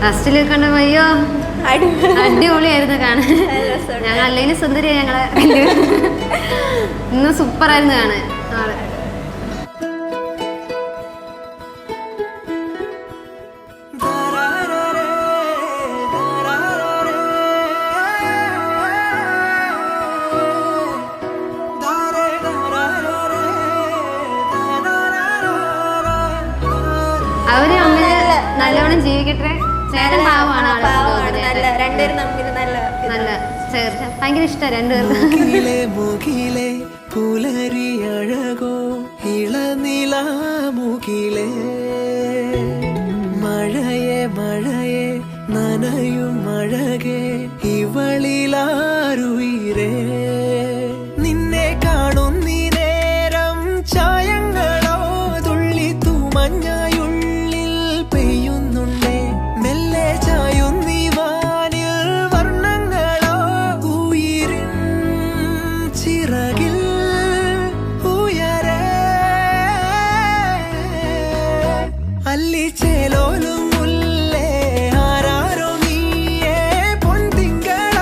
ഫസ്റ്റിൽ കണ്ടപ്പോ അയ്യോ അടിപൊളിയായിരുന്നു കാണാൻ. ഞങ്ങൾ അല്ലെങ്കിൽ സുന്ദരിയാ ഞങ്ങളെ ഇന്ന് സൂപ്പറായിരുന്നു കാണാൻ ആള്. അവര് അമ്മ നല്ലോണം ജീവിക്കട്ടെ. ചേട്ടൻ പാവമാണ്, നല്ല ഭയങ്കര ഇഷ്ടം രണ്ടുപേർക്കും. പുലരിയഴകോ ഇളനിലാമുകിലേ മഴയെ മഴയെ നനയും മഴകെ ഇവളിലാരുയിരേ നിന്നെ കാണുന്നീ നേരം ചായങ്ങളോ തുള്ളി തൂമഞ്ഞയുള്ളിൽ പെയ്യുന്നുണ്ടേ മെല്ലെ ചായുന്നീ വാനിൽ വർണ്ണങ്ങളോ ഉയിരിൻ ചിറകിൽ അല്ലിച്ചേലോലും മുല്ലേ ആരാരോ നീയേ പൊൻതിങ്കളായകലേ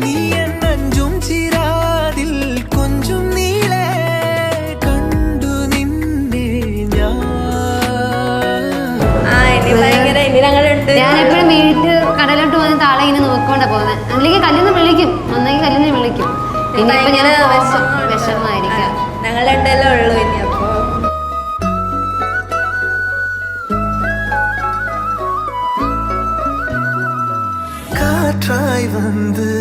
നീ എന്നഞ്ചും ചിരാതിൽ കൊഞ്ചും നീളേ കണ്ടു നിന്നെ ഞാനെപ്പോഴും വീട്ടിൽ കടലോട്ട് പോകുന്ന താളെ ഇങ്ങനെ നോക്കിക്കൊണ്ടാ പോകുന്നത്. അല്ലെങ്കിൽ കല്ലിന്ന് വിളിക്കും, ഒന്നെങ്കിൽ കല്ലിന്ന് വിളിക്കും. ഇനിയിപ്പോ ഞാൻ വിഷമായിരിക്കാം. ഞങ്ങൾ രണ്ടല്ലേ ഉള്ളൂ ഇനി. അപ്പൊ காற்றாய் வந்து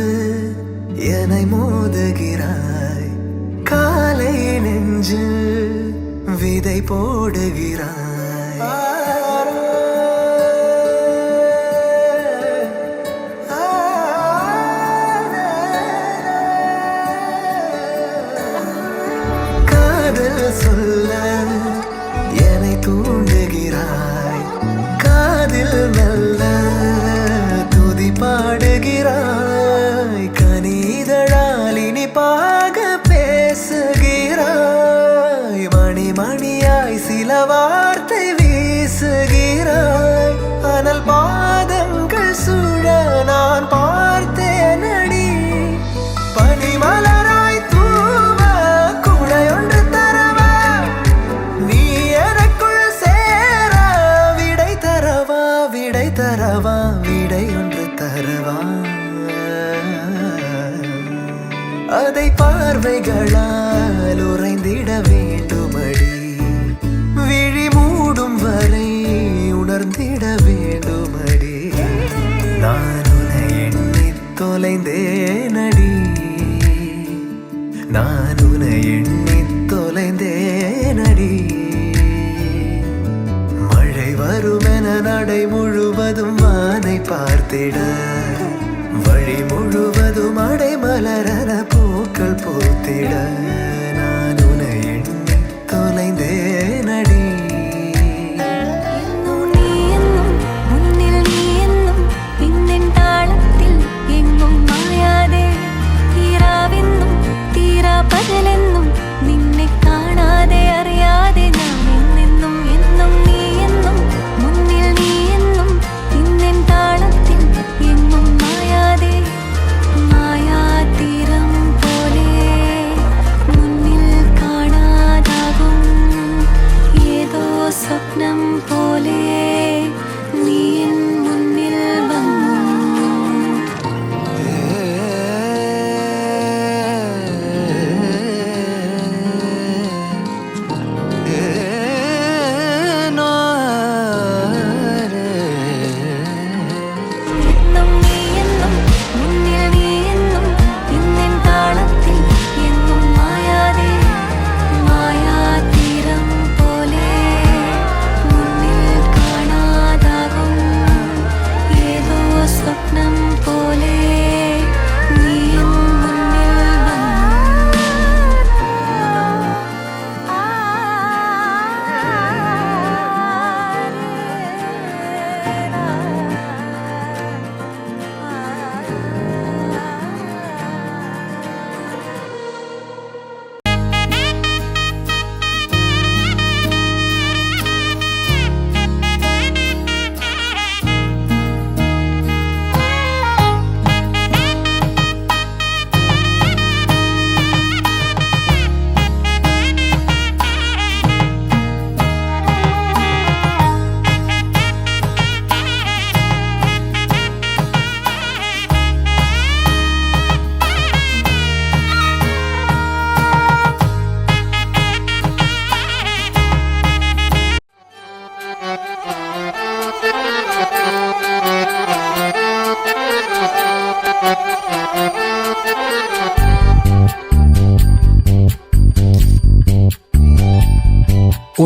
என்னை மோதுகிறாய் காலை நெஞ்சு விதை போடுகிறாய் காதல் சொல்ல என்னை தூண்டுகிறாய் காதில் மெல்ல பாடுகிறாய் கனிதழால் இனிப்பாக பேசுகிறாய் மணி மணியாய் சில வார்த்தை வீசுகிறாய் ஆனால் பாதங்கள் சூழ நான் பார்த்தேன் அடி பனிமலராய் தூவ குடையொன்று தரவா நீ எனக்குள் சேர விடை தரவா விடை தரவா விடையொன்று தரவா அதை பார்வைகளால் உறைந்திட வேண்டுமடி விழி மூடும் வரை உணர்ந்திட வேண்டுமடி நான் உன்னை எண்ணி தொலைந்தேனடி நான் உன்னை எண்ணி தொலைந்தேனடி மழை வருமென நடை முழுவதும் வானை பார்த்திட வழி முழுவதும் அடை மலரன பூக்கள் பூத்திட நான் உன்னை எண்ணி தொலைந்தேனடி പകലെന്നും നിന്നെ കാണാതെ അറിയാതെ ഞാൻ എന്നെന്നും എന്നും നീ എന്നും മുന്നിൽ നീ എന്നും ഇന്നെൻ താളത്തിൽ എന്നും മായാതെ മായാതീരം പോലെ മുന്നിൽ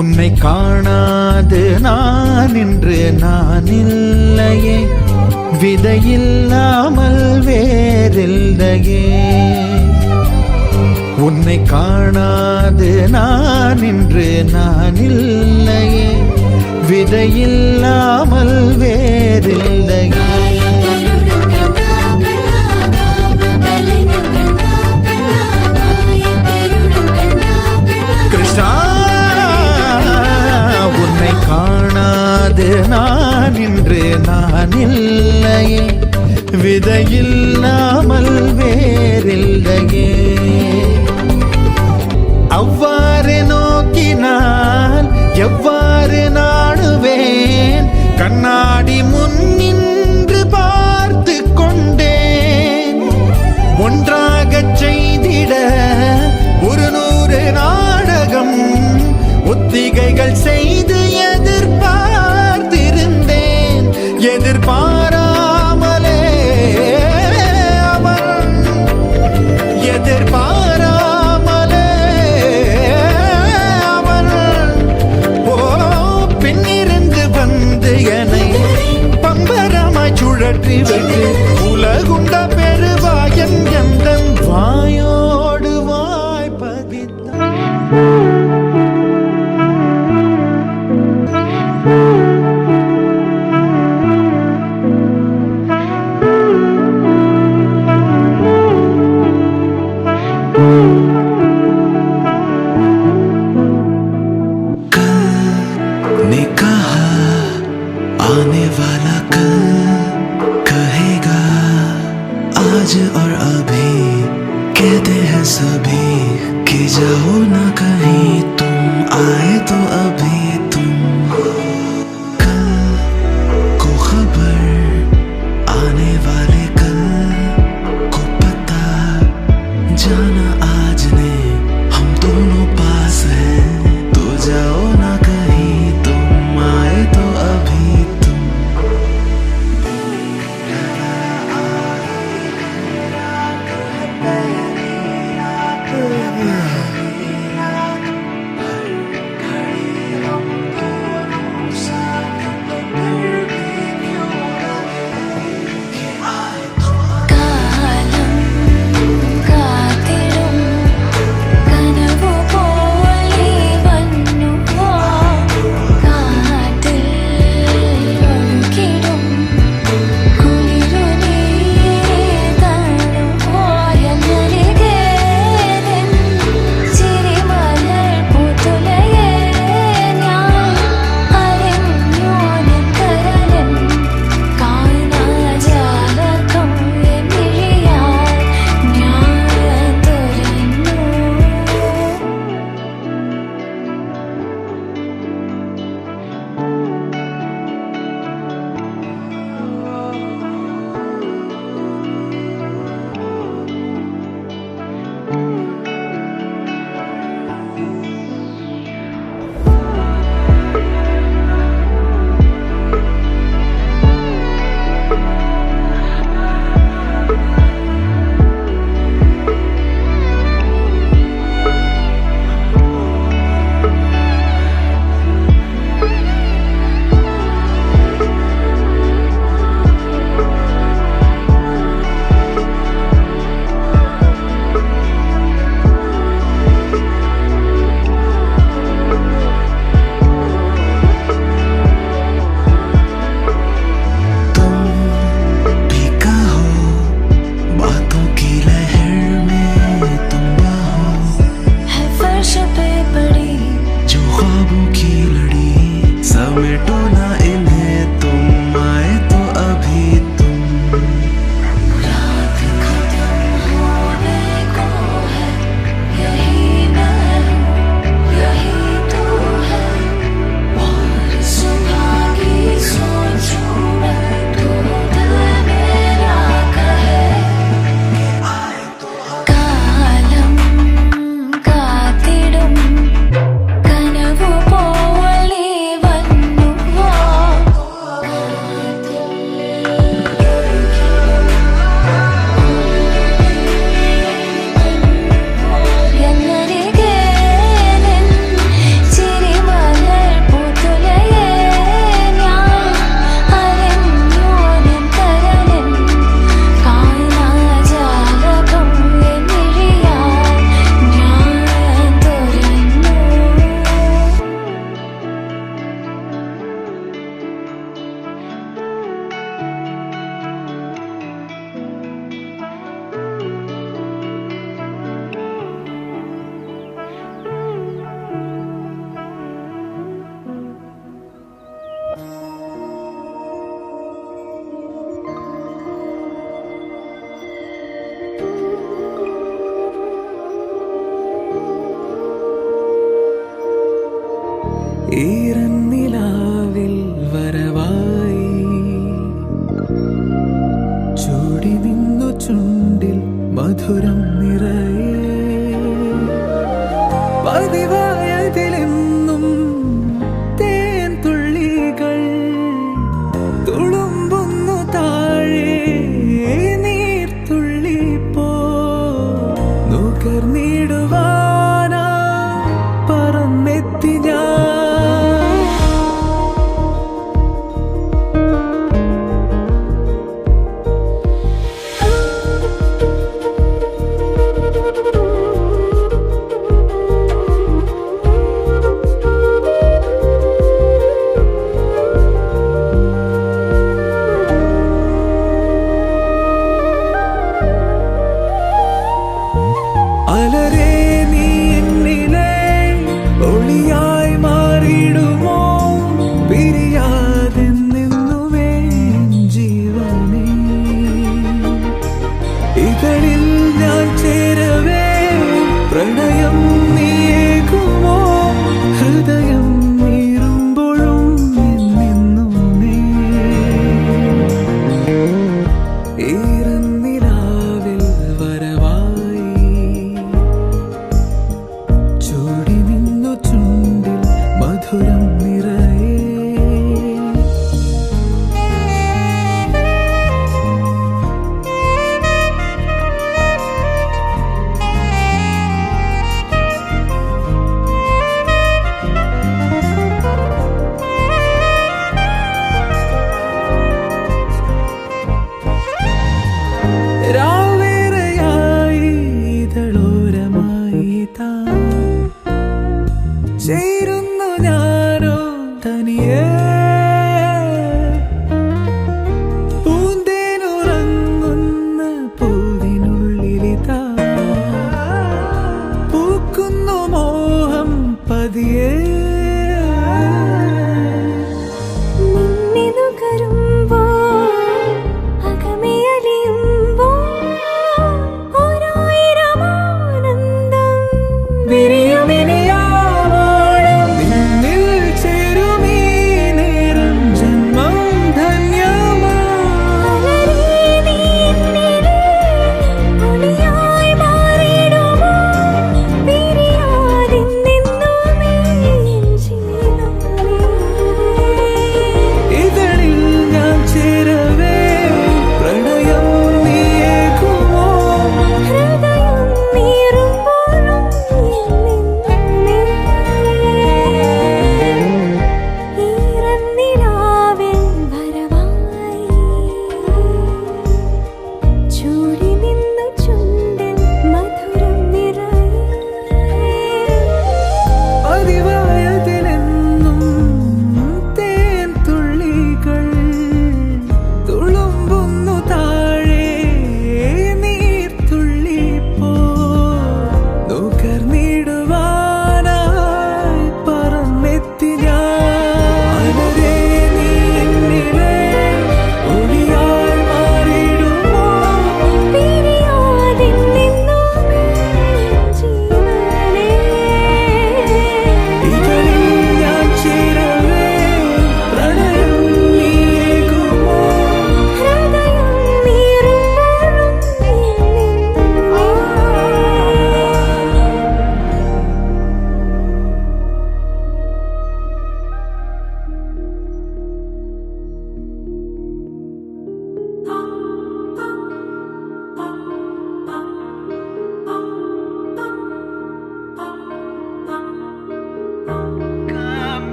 உன்னை காணாது நான் இன்று நான் இல்லையே, விதையில்லாமல் வேறில்லையே. உன்னை காணாது நான் இன்று நான் இல்லையே, விதையில்லாமல் வேறில்லையே. கிருஷ்ணா, உன்னை காணாது நான் இன்று நான் இல்லையே, விதையில்லாமல் வேறில்லையே. அவ்வாறு நோக்கினால் எவ்வாறு நாடுவேன், கண்ணாடி முன் நின்று பார்த்து கொண்டேன். ஒன்றாகச் செய்திட 100 நாடகம் ஒத்திகைகள் செய்து எதிர்பார்த்திருந்தேன். எதிர்பாராமலே அவன் எதிர்பாராமலே அவன் பின்னிருந்து வந்து என்னை பம்பரமாய் சுழற்றி விட்டு உலகுண்ட பெருவாயன் எந்த வாயோடு வாய்ப்பதித்தான். ने कहा आने वाला कल कहेगा आज और अभी, कहते हैं सभी कि जाओ ना कहीं, तुम आए तो अभी तुम। कल को खबर आने वाले कल को पता, जाना आज ने हम दोनों पास हैं, तो जाओ ना कहीं, तुम आए तो अभी तुम।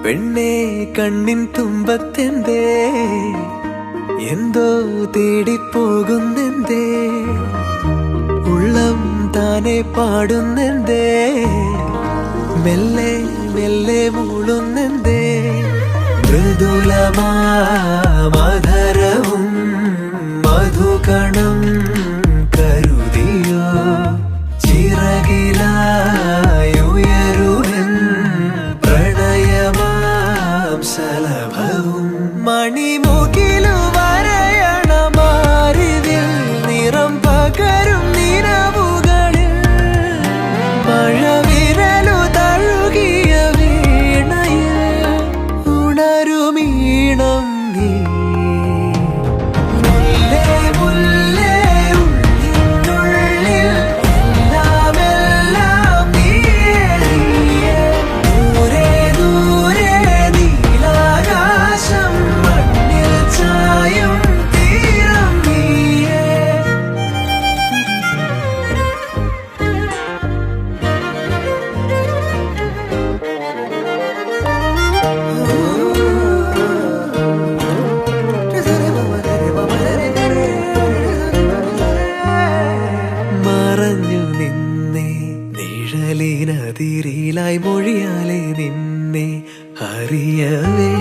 പെണ്ണേ കണ്ണിൻ തുമ്പത്തെന്തേ എന്തോ തേടിപ്പോകുന്നെന്തേ ഉള്ളം താനെ പാടുന്നെന്തേ മെല്ലെ മെല്ലെ മൂളുന്നെന്തേ മൃദുലമാധരവും മധുകണം കരുതിയോ ചിറകിലായുയരുവൻ പ്രണയമാം സലഭവും മണിമുകിലു വരയണമാരിതിൽ നിറം പകരും നിലവുകളിൽ മഴവിരലു തഴുകിയ വീണയിൽ ഉണരുമീണം നീ മുല്ലേ മുല്ലേ ഉള്ളിനുള്ളിൽ എല്ലാമെല്ലാം നീയേ നീയേ ദൂരെ ദൂരെ നീലാകാശം മണ്ണിൽ ചായും തീരം നീയേ മറഞ്ഞു നിന്നെ നിഴലിനതിരിലായി മൊഴിയാലെ നിന്നെ അറിയവേ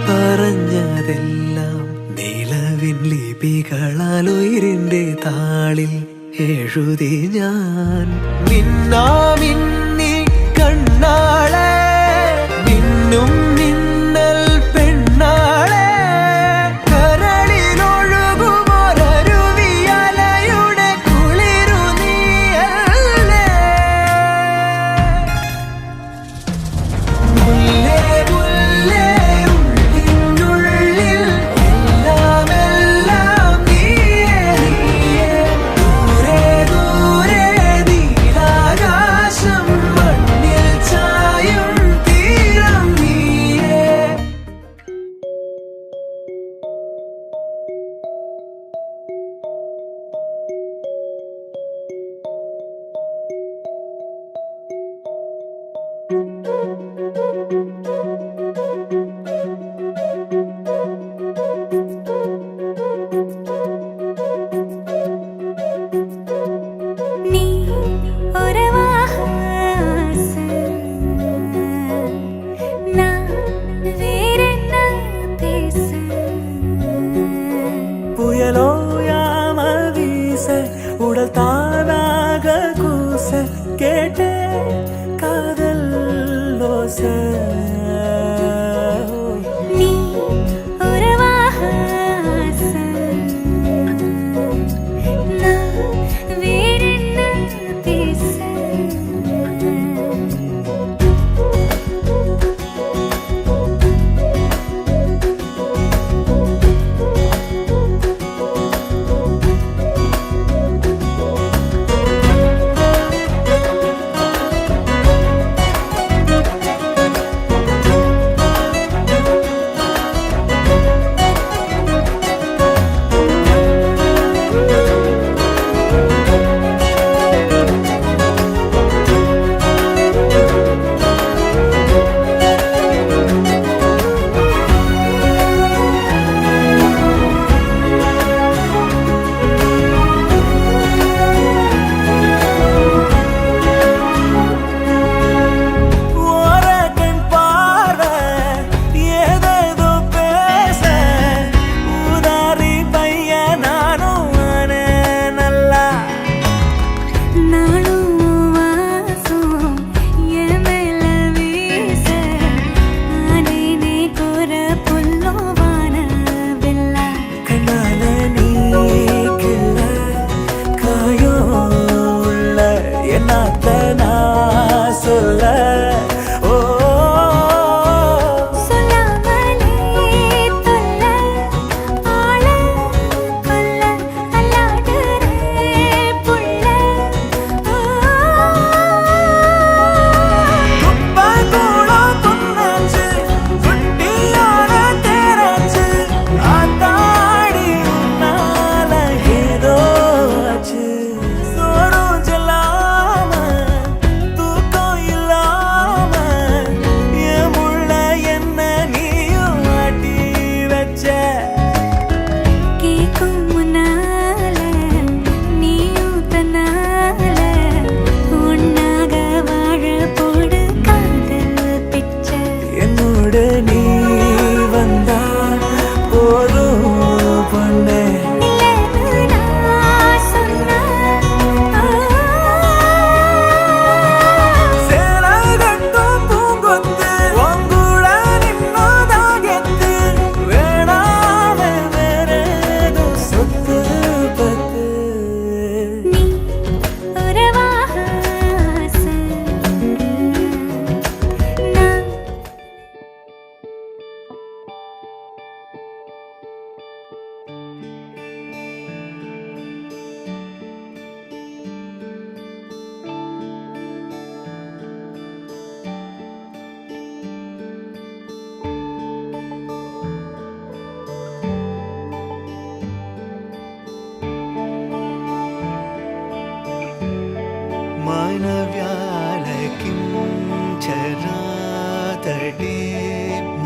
പറഞ്ഞതെല്ലാം നിലവിൻ ലിപികളാൽ ഉയിരിന്റെ താളിൽ എഴുതി ഞാൻ മിന്നാമിന്നി കണ്ണാളെ മിന്നും മിന്നൽ പെണ്ണാളെ കരളിലൊഴുകുമൊരരുവിയലയുടെ കുളിരു നീയല്ലേ മുല്ലേ മുല്ലേ ഉള്ളിനുള്ളിൽ എല്ലാമെല്ലാം നീയേ നീയേ ദൂരെ ദൂരെ നീലാകാശം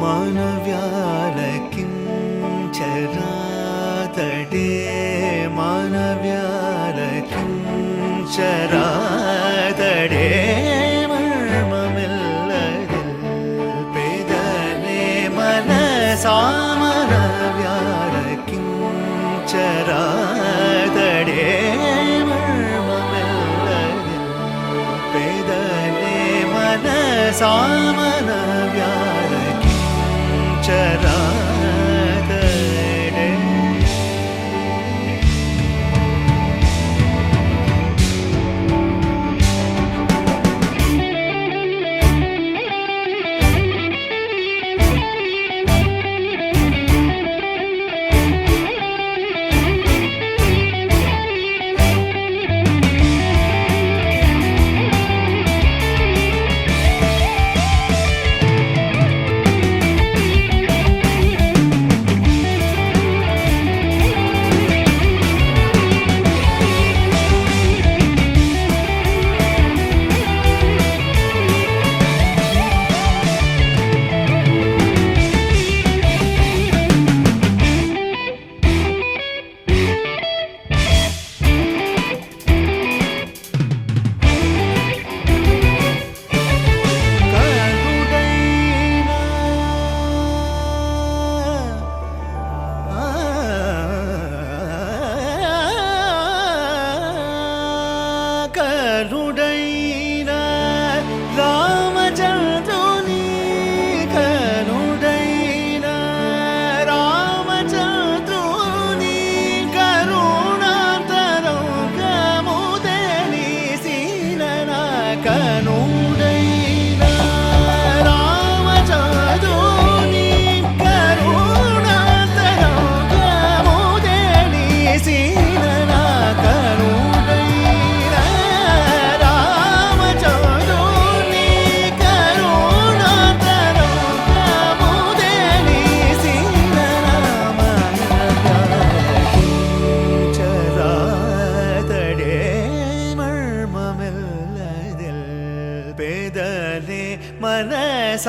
മാനവ്യാലക്കിം ചരാതടേ മാനവ്യാലക്കിം ചരാതടേ മർമ്മമില്ലതിൽ പേദനെ മനസാമനവ്യാലക്കിം ചരാതടേ മർമ്മമില്ലതിൽ പേദനെ മനസാമനവ്യാലക്കിം ചരാതടേ. కరుడైన రామచంద్రుని కరుడైన రామచంద్రుని కరుణాంతరంగముదెలిసిన కనుడైన రామచంద్రుని కరుణాంతరంగముదెలిసిన కనుడైన రామచంద్రుని కరుణాంతరంగముదెలిసిన ചരാതടേ മർമ്മമില്ലതിൽ പേദനെ മനസാമനവ്യാലക്കിം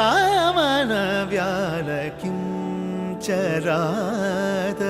ചരാതടേ.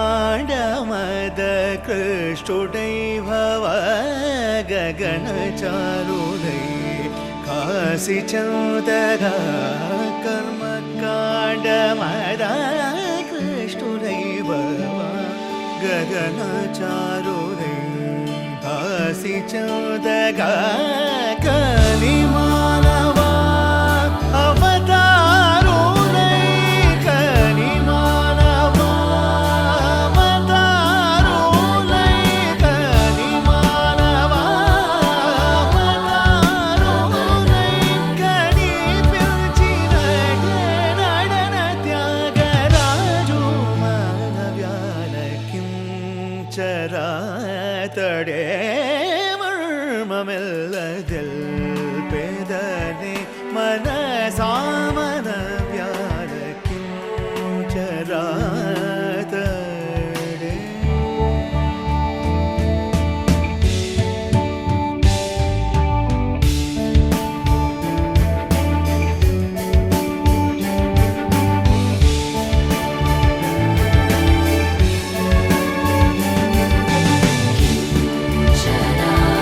कर्मकाण्डमद कृष्टुडै भव गगनचारुडै काशी चौदगा कर्मकाण्डमद कृष्टुडै भव गगनचारुडै काशी चौदगा कलिमानवा अवतारुडै कलिमानवा अवतारुडै कलिमानवा अवतारुडै कनि पिल्चिन नडन त्यागराजु मानव्यालकिं चरातडे മർമ്മമില്ലതിൽ പേദനെ മനസാമനവ്യാലക്കിം ചരാതടേ.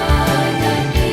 ചരാതടേ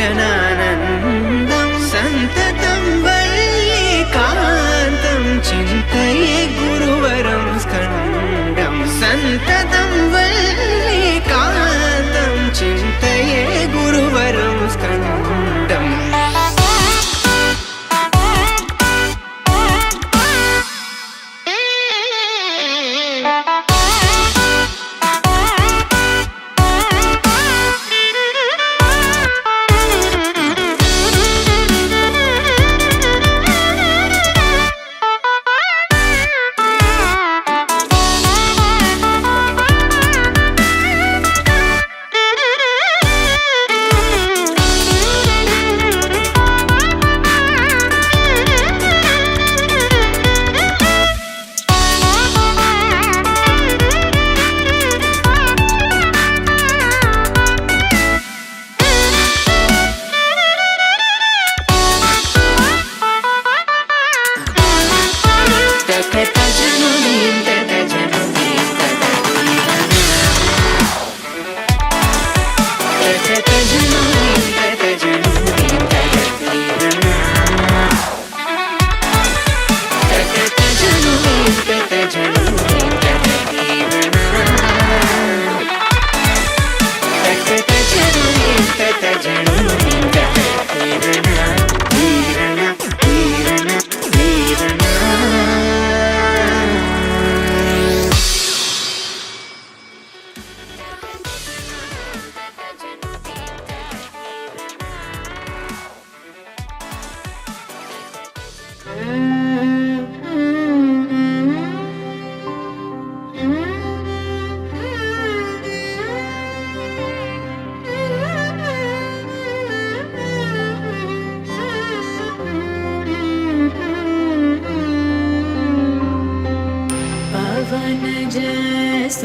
नयनानन्दं सन्ततं वल्लीकान्तं चिन्तये गुरुवरं स्कन्दं सन्ततं वल्लीकान्तं चिन्तये गुरुवरं स्कन्दम्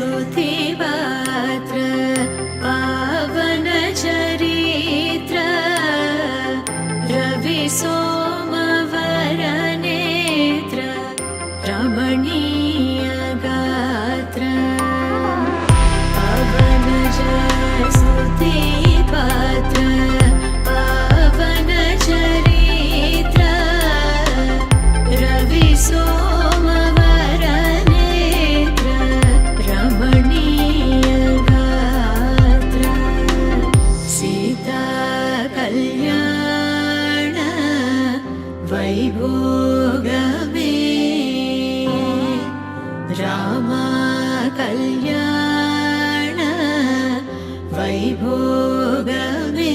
स्तुतिपात्र पावन चरित्र रवि सोमवर नेत्र रमणीय गात्र पावन स्तुतिपात्र पावन चरित्र रवि सोमवर नेत्र रमणीय गात्र सीता कल्याण वैभोगमे रामा कल्याण वैभोगमे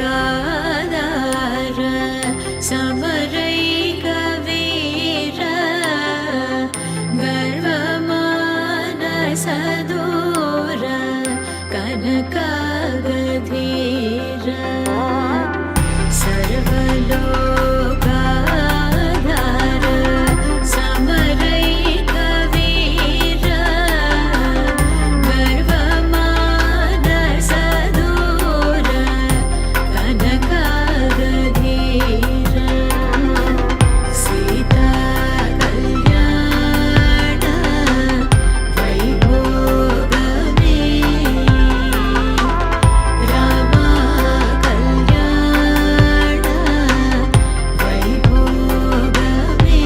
सर्वलोकाधार समरैकवीर गर्वमानसदूर कनकागधीर सर्वलोकाधार समरैकवीर गर्वमानसदूर कनकागधीर सीता कल्याण वैभोगमे रामा कल्याण वैभोगमे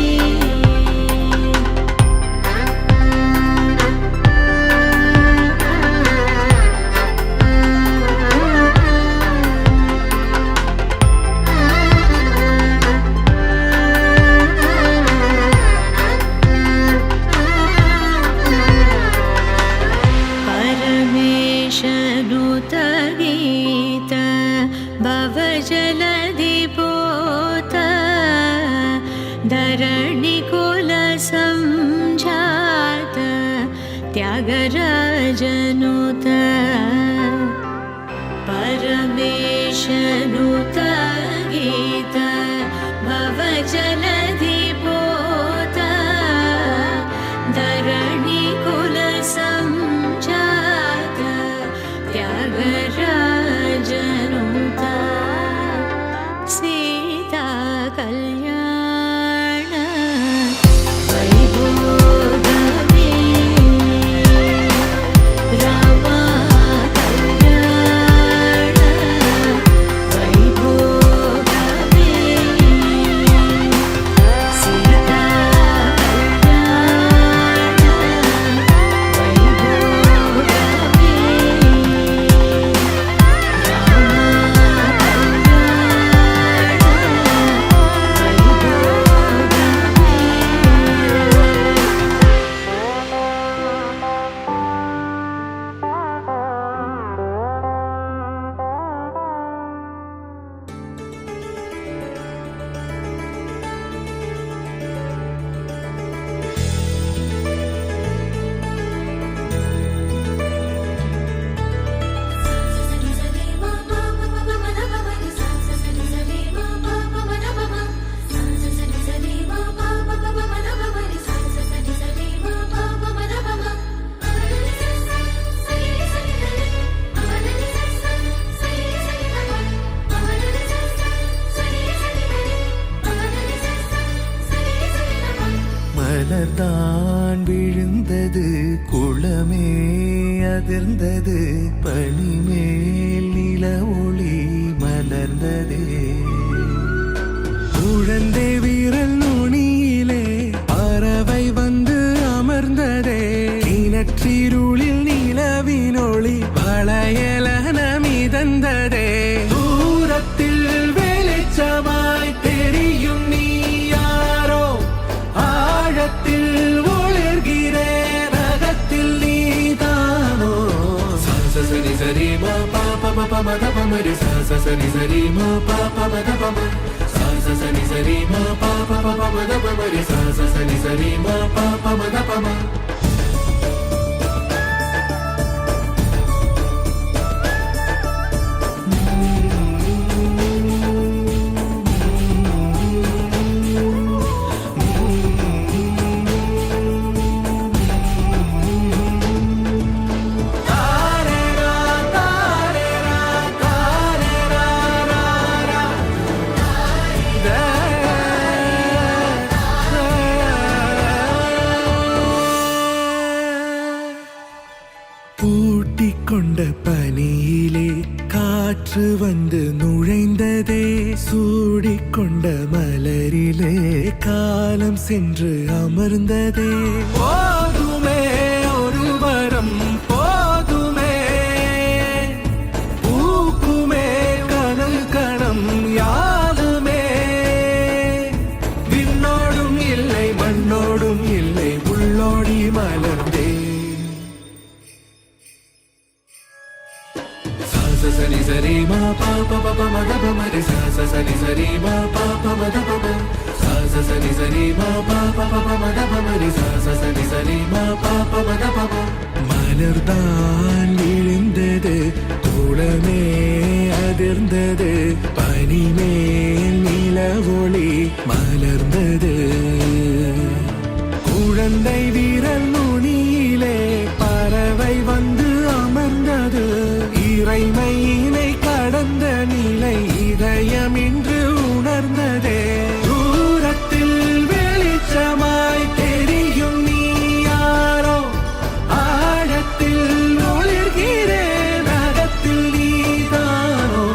परमेशनुत गीत भवजलधिपोत धरणिकुल संजात त्यागराजनुत परमेशनुत गीत भवजलधिपोत धरणिकुल जनुता सीता कल्याण वैभोगमे रामा कल्याण वैभोगमे सीता மலர்தான் விழுந்தது குளமே அதிர்ந்தது பனிமேல் நில ஒளி மலர்ந்ததே குழந்தை வீரல் நுனியிலே பறவை வந்து அமர்ந்ததே கிணற்றிருளில் நிலவினொளி வளையலன மிதந்ததே தூரத்தில் வெளிச்சமாய் தெரியும் நீ யாரோ ஆழத்தில் ஒளிர்கிறே ரகத்தில் நீதானோ சரி சரி மா பாப மப மத பமரி சரி சரி மா பாப மத பம சரி சரி மா பாப மப மத பமரி சரி சரி மா பாப மத பம பூட்டிக்கொண்ட பனியிலே காற்று வந்து நுழைந்ததே சூடிக்கொண்ட மலரிலே காலம் சென்று அமர்ந்ததே போதுமே ஒரு வரம் போதுமே பூக்குமே கனல் கணம் யாருமே விண்ணோடும் இல்லை மண்ணோடும் இல்லை உள்ளோடி மலர்ந்தே சரி சரி மா பாப பப மத பமரி சரி சரி மா பாப மத பம சரி சரி மா பாப பப மத பமரி சரி சரி மா பாப மத பம மலர்தான் விழுந்தது குளமே அதிர்ந்தது பனிமேல் நில ஒளி மலர்ந்தது குழந்தை வீரல் நுனியிலே பறவை வந்து அமர்ந்தது இறைமையினை கடந்த நிலை இதயம் இன்று உணர்ந்ததே தூரத்தில் வெளிச்சமாய் தெரியும் நீ யாரோ ஆழத்தில் ஒளிர்கிறே நகத்தில் நீதானோ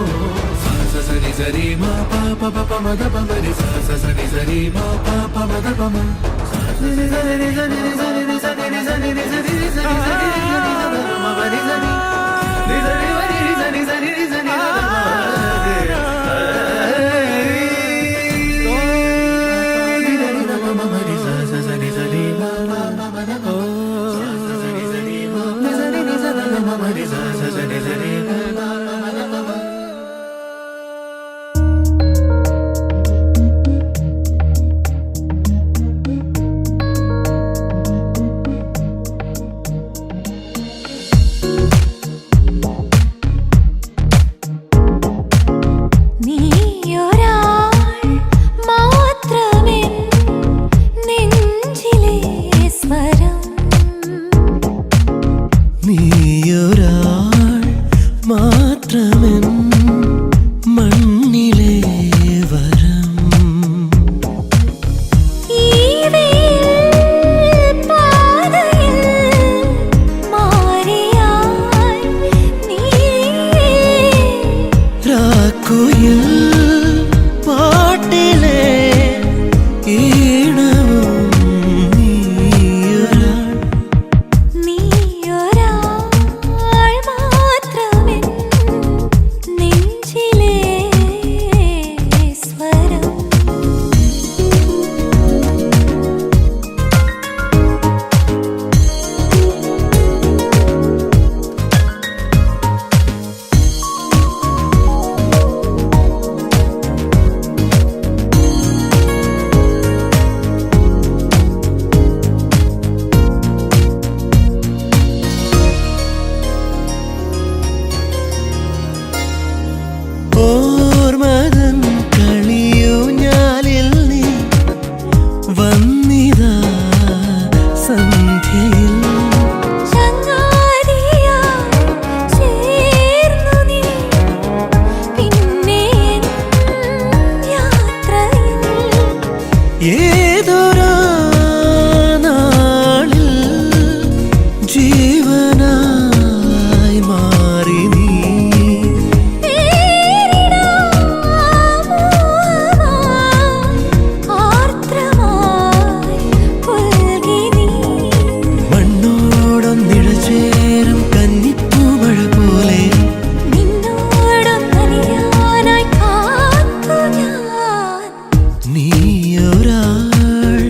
சரி சரி மா பாப பப மத பமரி சரி சரி மா பாப மத பம சரி சரி சரி சரி சரி சரி சரி சரி മാത്രമെൻ മണ്ണിലെ വരം രാക്കുയിൽ പാട്ടിലെ ഈണവും നീയൊരാൾ മാത്രമെൻ നെഞ്ചിലെ സ്വരം ഓർമ്മതൻ കളിയൂഞ്ഞാലിൽ നീ വന്നിതാ സന്ധ്യയിൽ ഏതൊരാ നാളിൽ ജീവനായി മാറി നീ മണ്ണോടൊന്നിഴചേരും കന്നിപ്പൂമഴ പോലെ നീയൊരാൾ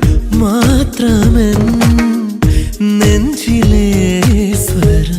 മാത്രമെൻ നെഞ്ചിലെ സ്വരം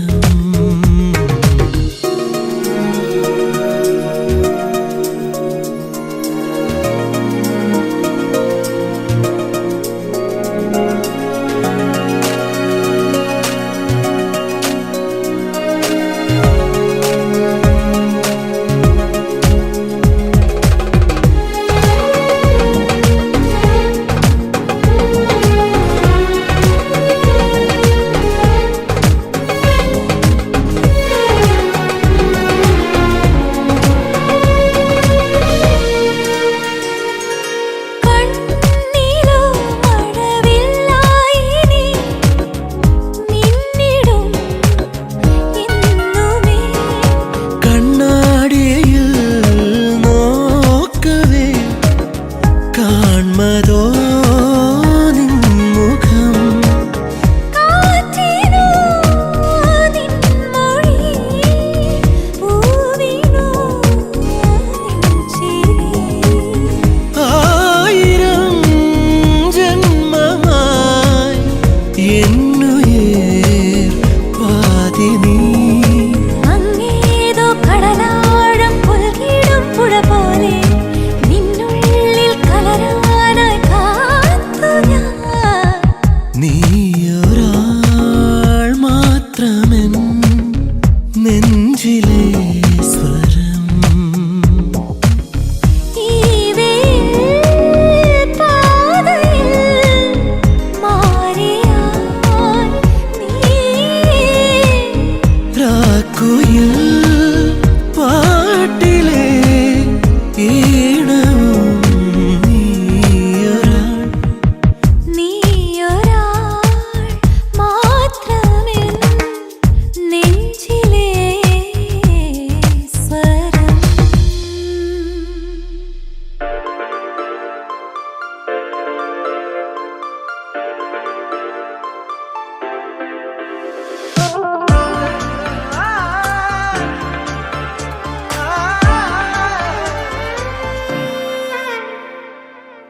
കണ്ണാടിയിൽ നോക്കവേ കാൺമതോ നിൻ മുഖം ആയിരം ജന്മമായി എന്നുയേർ പാതി നീ നീയൊരാൾ മാത്രമെൻ നെഞ്ചിലെ സ്വരം രാക്കുയിൽ പാട്ടിലെ ഈണവും നീയൊരാൾ മാത്രമെൻ നെഞ്ചിലെ സ്വരം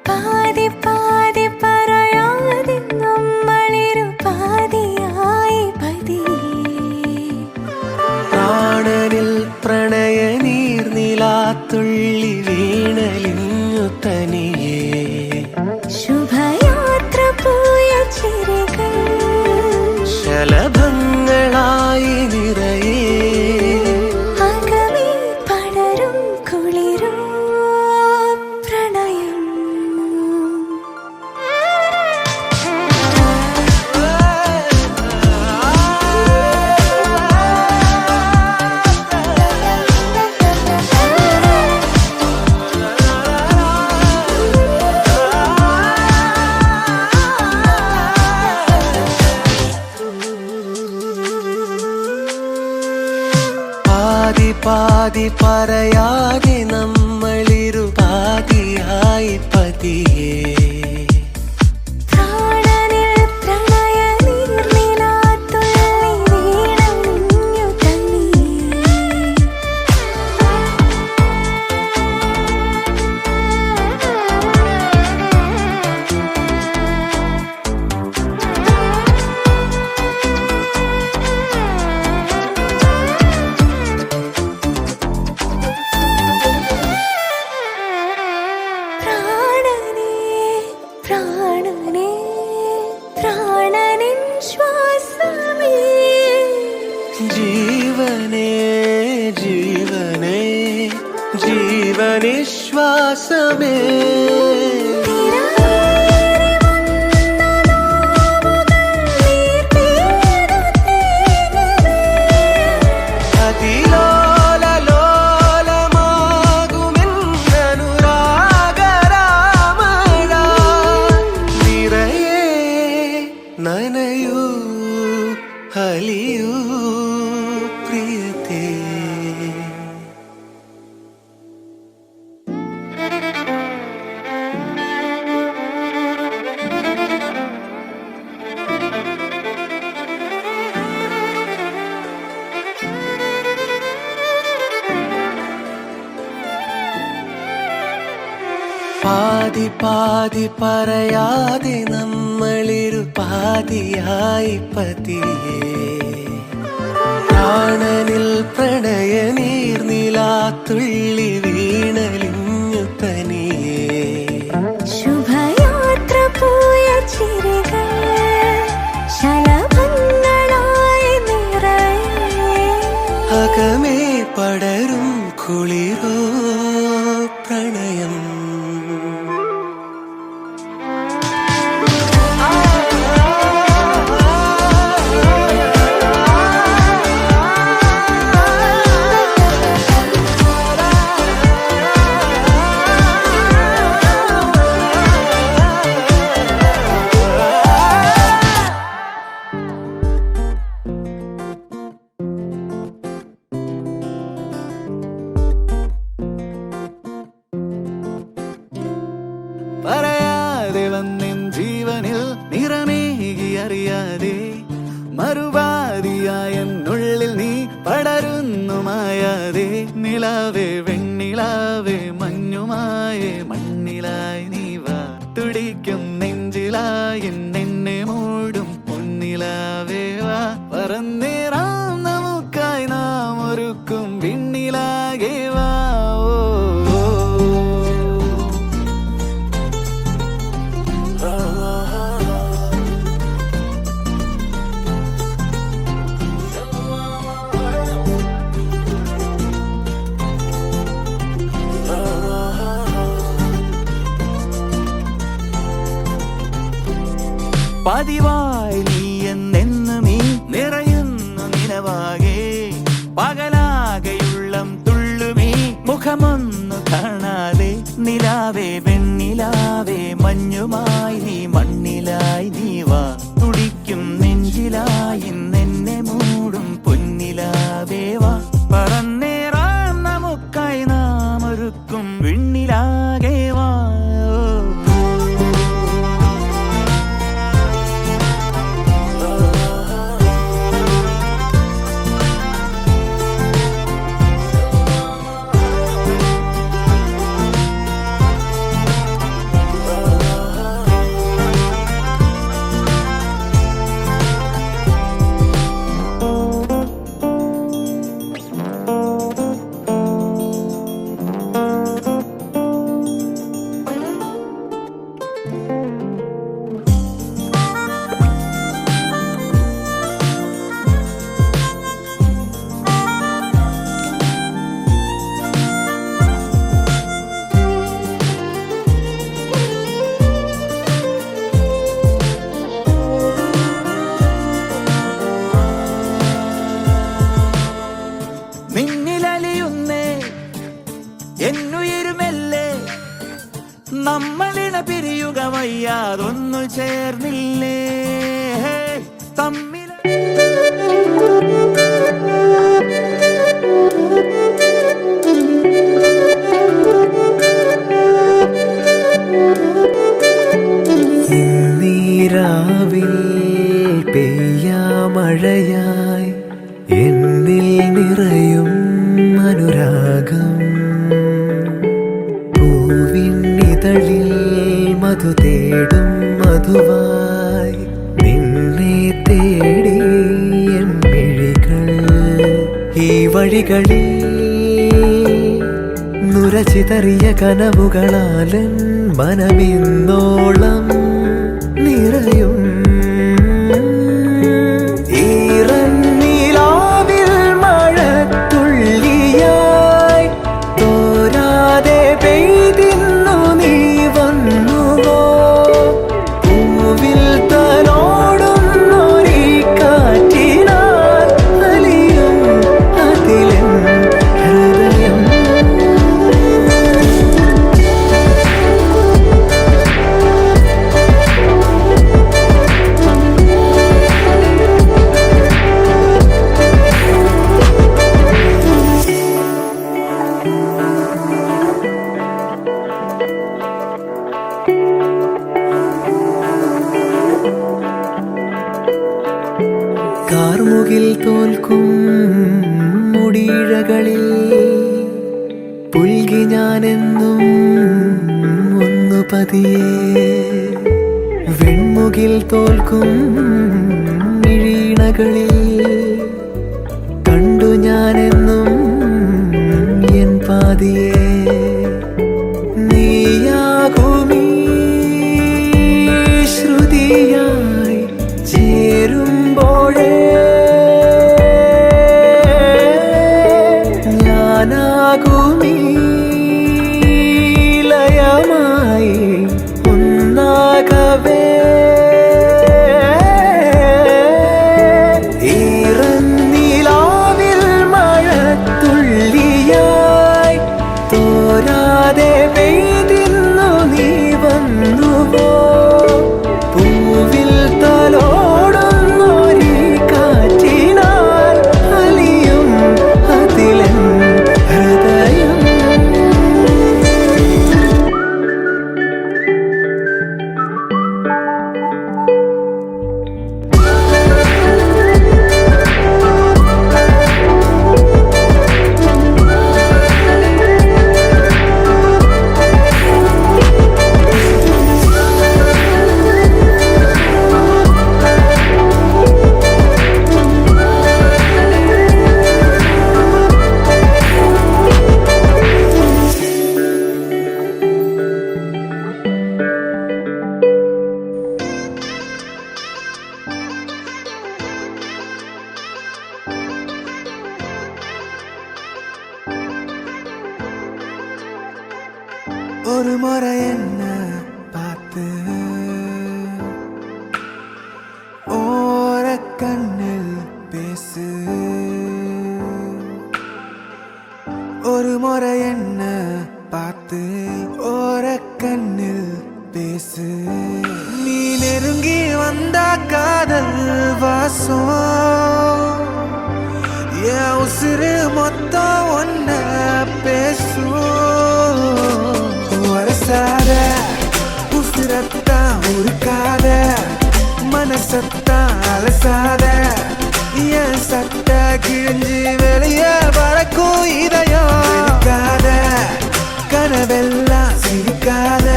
പാതി പാതി പറയാതെ നമ്മളിരു പാതിയായി പതിയെ പ്രാണനിൽ പ്രണയ നീർനിലാത്തുള്ളി വീണലിഞ്ഞു തനിയേ ശുഭയാത്ര പോയ ചിരികൾ ശലഭങ്ങളായി നിറയേ അകമേ പടരും കുളിരും പ്രണയം പാതി പറയാതെ നമ്മളിരുപാതിയായി പതിയേ ജീവനേ ജീവനേ ജീവനിശ്വാസമേ നനയൂ ഹലിയൂ പ്രിയതേ പാതി പാതി പറയാതെ നമ്മളിരുപാതിയായി പതിയേ പ്രാണനിൽ പ്രണയ നീർനിലാത്തുള്ളി വീണലിഞ്ഞു തനിയേ ശുഭയാത്ര പോയ ചിരികൾ ശലഭങ്ങളായി നിറയെ അകമേ പടരും കുളിരോ പ്രണയം പറയാതെ വന്നിൻ ജീവനിൽ നിറമേകി അറിയാതെ മറുപാതിയായ എന്നുള്ളിൽ നീ പടരുന്നു മായാതെ നിലാവേ വെണ്ണിലാവേ മഞ്ഞുമായേ മണ്ണിലായി നീ വാ തുടിക്കും നെഞ്ചിലായി എന്നെ മൂടും പൊന്നിലാവേ വാ പറന്നേറാം നമുക്കായി നാം ഒരുക്കും വിണ്ണിലാകെ വാ പതിവായി നീ എന്നെന്നും നീ നിറയുന്നു നിലവാകെ പകലാകെയുള്ളം തുള്ളുമീ മുഖമൊന്നു കാണാതെ നിലാവേ വെണ്ണിലാവേ മഞ്ഞുമായി നീ മണ്ണിലായി നീ വാ തുടിക്കും നെഞ്ചിലായി എന്നെ മൂടും പൊന്നിലാവേ വാ പറന്നേറാം നമുക്കായി നാം ഒരുക്കും വിണ്ണിലാകെ വാ എന്നുയരുമല്ലേ നമ്മളിട പിരിയുക വയ്യാതൊന്നു ചേർന്നില്ലേ തമ്മിൽ രാഗം പൂവിന്നിതളിൽ മധു തേടും മധുവായി നിന്നെ തേടി എൻ മിഴികൾ ഈ വഴികളിൽ നുരചിതറിയ കനവുകളാലൻ മനമിന്നോളം നിറയും ഈറന്നിലാവിൽ മഴത്തുള്ളിയായി തോരാതെ പെയ്തിന്നു നീ വന്നുവോ പൂവിൽ തലോടുന്നൊരീ കാറ്റിനാൽ അലിയും അതിലെൻ ഹൃദയം കാർമുകിൽ തോൽക്കും മുടിയിഴകളിൽ പുൽകി ഞാനെന്നും ഒന്നു പതിയെ വെൺമുകിൽ തോൽക്കും മിഴീണകളിൽ കണ്ടു ഞാനെന്നും എൻ പാതിയെ നീയാകുമീ ശ്രുതിയായി ചേരുമ്പോഴേ ഞാനാകുമീ ലയമായി ഒന്നാകവേ ഈറന്നിലാവിൽ മഴത്തുള്ളിയായി തോരാതെ പെയ്തിന്നു നീ വന്നുവോ പൂവിൽ തലോടുന്നൊരീ കാറ്റിനാൽ അലിയും അതിലെൻ ഹൃദയം ஒரு முறை என்ன பார்த்து ஓர கண்ணில் பேசு ஒரு முறை என்ன பார்த்து ஓர கண்ணில் பேசு நீ நெருங்கி வந்த காதல் வாசம் என் உசுறு மொத்தம் ஒன்ன பேசும் வரசாத உசுரத்தான் உருக்காத மனசத்தான் அலசாத என் சட்ட கிழிஞ்சு வெளிய பறக்கும் இதயம் இருக்காத கனவெல்லாம் சிரிக்காத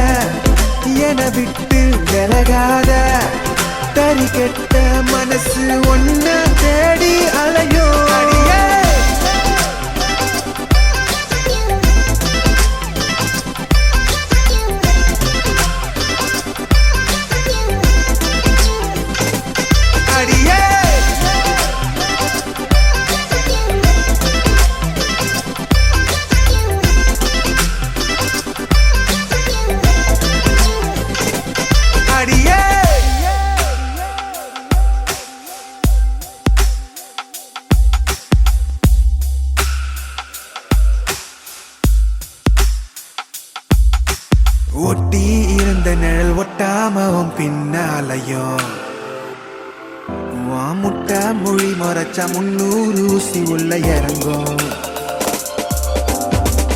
என விட்டு விலகாத தறி கெட்ட மனசு ஒன்ன தேடி அலையும் அடியே ஒட்டி இருந்த நிழல் ஒட்டாமவும் பின்னாலையும் முட்டை மொழி மறைச்சா 300 ஊசி உள்ள இறங்கும்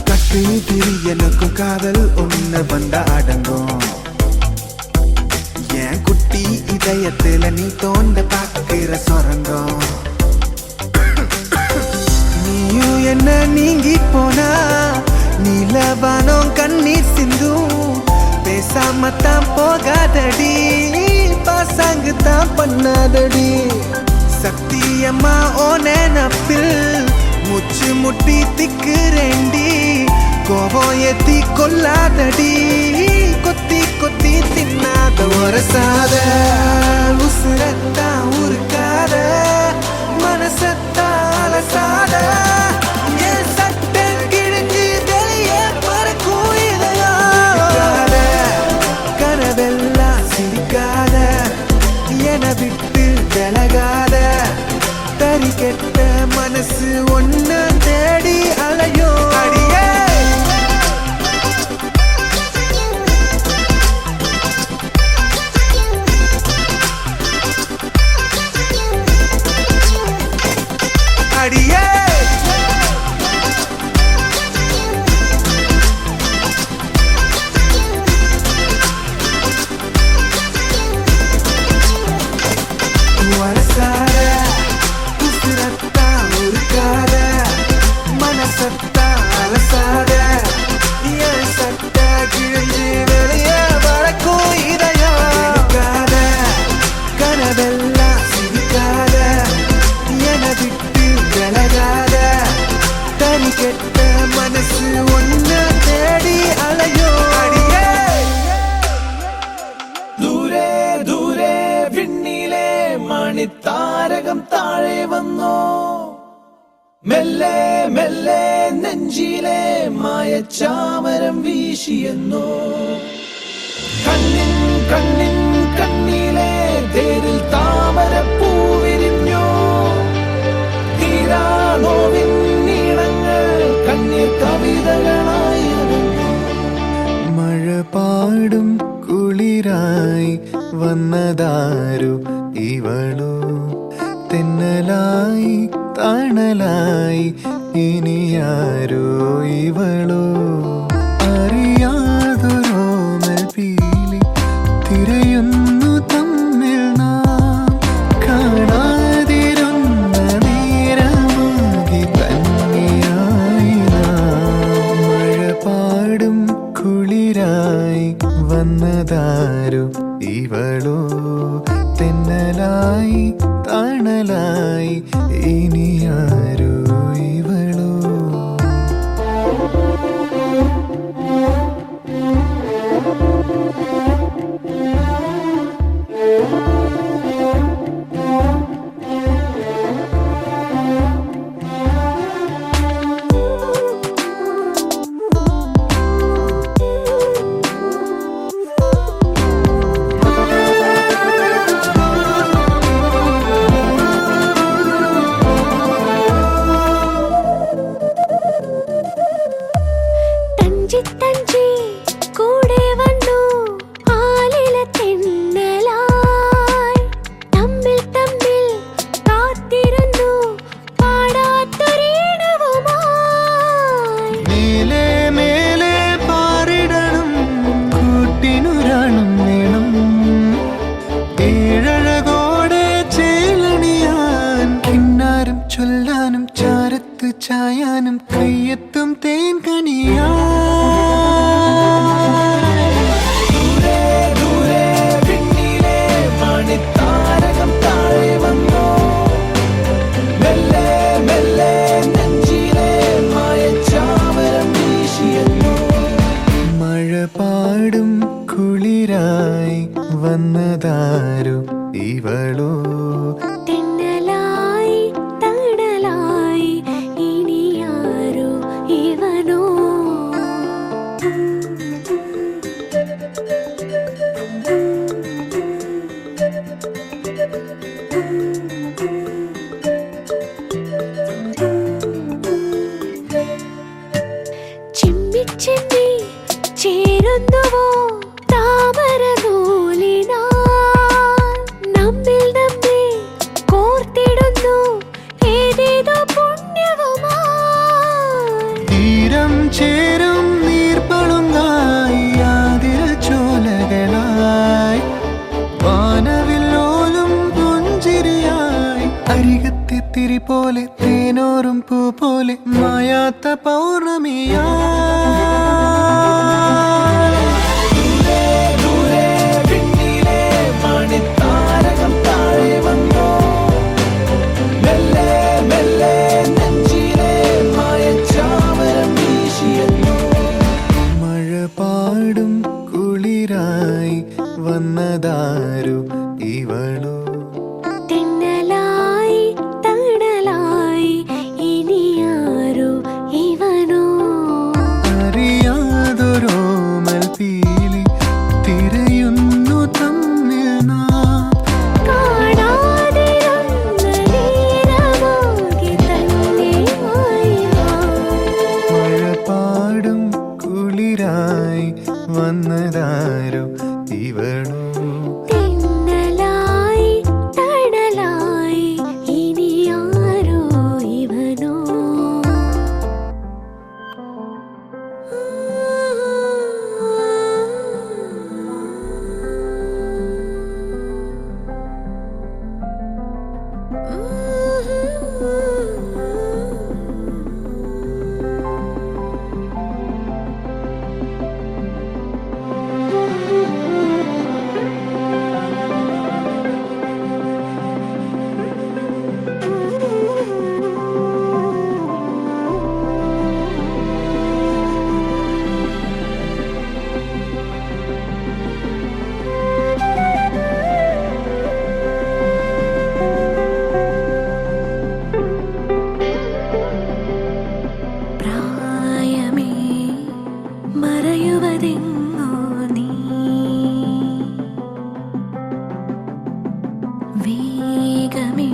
கட்டு திரி எனக்கும் காதல் ஒண்ணு வந்த அடங்கும் என் குட்டி இதயத்துல நீ தோண்ட பாக்குற சொரங்கம் நீயும் என்ன நீங்கி போனா நீலவானம் கண்ணீர் சிந்தும் பேசாமத்தான் போகாதடி பாசாங்கு தான் பண்ணாதடி சத்தியம்மா ஓ நினப்பில் முச்சு முட்டி திக்குறேண்டி கோபம் ஏத்தி கொல்லாதடி கொத்தி கொத்தி தின்னாத ஒரசாத உசுரத்தா உருக்காத மனசத்தா அலசாத என் சட்டை கிழிஞ்சு வெளியே பறக்கும் இதயம் கனவெல்லாம் சிரிக்காத என விட்டு விலகாத தறி கெட்ட மனசு ஒன்ன தேடி அலையோ அடியே அடியே வரசார உசுரத்தா உருக்காத மனசத்தா அலசாத என் சட்ட கிழிஞ்சு வெளியே வளர்க்கும் இதயம் இருக்காத கனவெல்லாம் சிரிக்காத என விட்டு விலகாத தனி கெட்ட மனசு ஒன்ன தேடி அலையோ அடியே ദൂരെ ദൂരെ വിണ്ണിലെ മണിത്താരകം താഴെ വന്നോ മെല്ലെ മെല്ലെ നെഞ്ചിലെ മായച്ചാമരം വീശിയെന്നോ കണ്ണിൻ കണ്ണിൻ കണ്ണിലെ തേരിൽ താമരപ്പൂ വിരിഞ്ഞോ തീരാനോവിൻ നീളങ്ങൾ കണ്ണീർ കവിതകളായി മഴ പാടും കുളിരായി വന്നതാരു ഇവളോ തെന്നലായി തണലായി ഇനിയാരോ ഇവളോ അറിയാതൊരോമൽ പീലി തിരയുന്നു തമ്മിൽ നാം കാണാതിരുന്ന നേരമാകി തന്നെയായി നാം മഴ പാടും കുളിരായി വന്നതാരു ഇവളോ തെന്നലായി തണലായി ഇനിയാരോ ഇവളോ തഞ്ചി തഞ്ചി കൂടെ വന്നു ആലില തെന്നലായി തമ്മിൽ തമ്മിൽ കാത്തിരുന്നു പാടാത്തൊരീണവുമായി മേലെ മേലെ പാറിടണം കൂട്ടിനുരാണം വേണം ഏഴഴകോടെ ചേലണിയാൻ കിന്നാരം ചൊല്ലാനും ചാരത്ത് ചായാനും കയ്യെത്തും തേൻ കണിയാ ദൂരെ ദൂരെ വിണ്ണിലെ മണിത്താരകം താഴെ വന്നോ മെല്ലെ മെല്ലെ നെഞ്ചിലെ മായച്ചാമരം വീശിയെന്നോ മഴ പാടും കുളിരായി വന്നതാരു ഇവളോ തെന്നലായി തണലായി ഇനിയാരോ ഇവനോ ചിമ്മി ചിമ്മി ചേരുന്നുവോ താമര നൂലിനാൽ നമ്മിൽ നമ്മെ കോർത്തിടുന്നു ഏതേതോ പുണ്യവുമായി തീരം ചേരും നീർപ്പളുങ്കായി ആതിര ചോലകളായി വാനവില്ലോലും പുഞ്ചിരിയായി അരികത്തെ തിരി പോലെ തേനോറും പൂ പോലെ മായാത്ത പൗർണമിയാ മഴ പാടും കുളിരായി വന്നതാരു ഇവളോ തെന്നലായി തണലായി ഇനിയാരോ ഇവനോ അറിയാതൊരോമൽ പീലി തിരയുന്നു തമ്മിൽ നാം കാണാതിരുന്ന നേരമാകെ തന്നെയായി മഴ പാടും കുളിരായി വന്നതാരോ ഇവളോ തെന്നലായി തണലായി ഇനിയാരോ ഇവനോ പ്രായമേ മറയുവതെങ്ങോ നീ വേഗമേ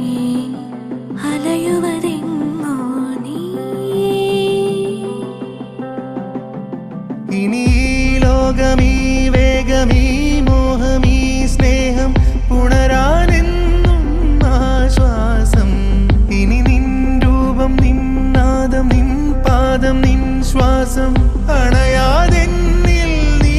അലയുവതെങ്ങോ നീ ഇനി ഈ ലോകമീ വേഗമീ മോഹമീ സ്നേഹം പുണരാനെന്നും ആശ്വാസം ഇനി നിൻ രൂപം നിന്നാദം നിൻ പാദം നിൻ ശ്വാസം അണയാതെന്നിൽ നീ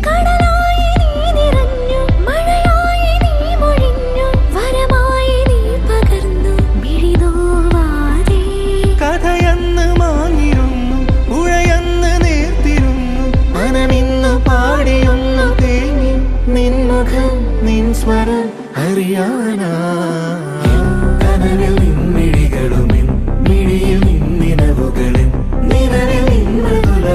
കടലായി നീ നിറഞ്ഞു മഴയായി നീ മൊഴിഞ്ഞു വരമായി നീ പകർന്നു മിഴിനോവാതെ കഥയന്ന് മാങ്ങിരുന്നു പുഴയന്ന് നേർത്തിരുന്നു മനമിന്ന് പാടിയൊന്നു തേങ്ങി നിൻമുഖം നിൻ സ്വരം അറിയാനാ കനവിൽ നിൻമിഴികളുമിൻ മിഴിയിൽ നിന്നിനവുകളിൻ നിഴലിൽ നിൻ മൃദുല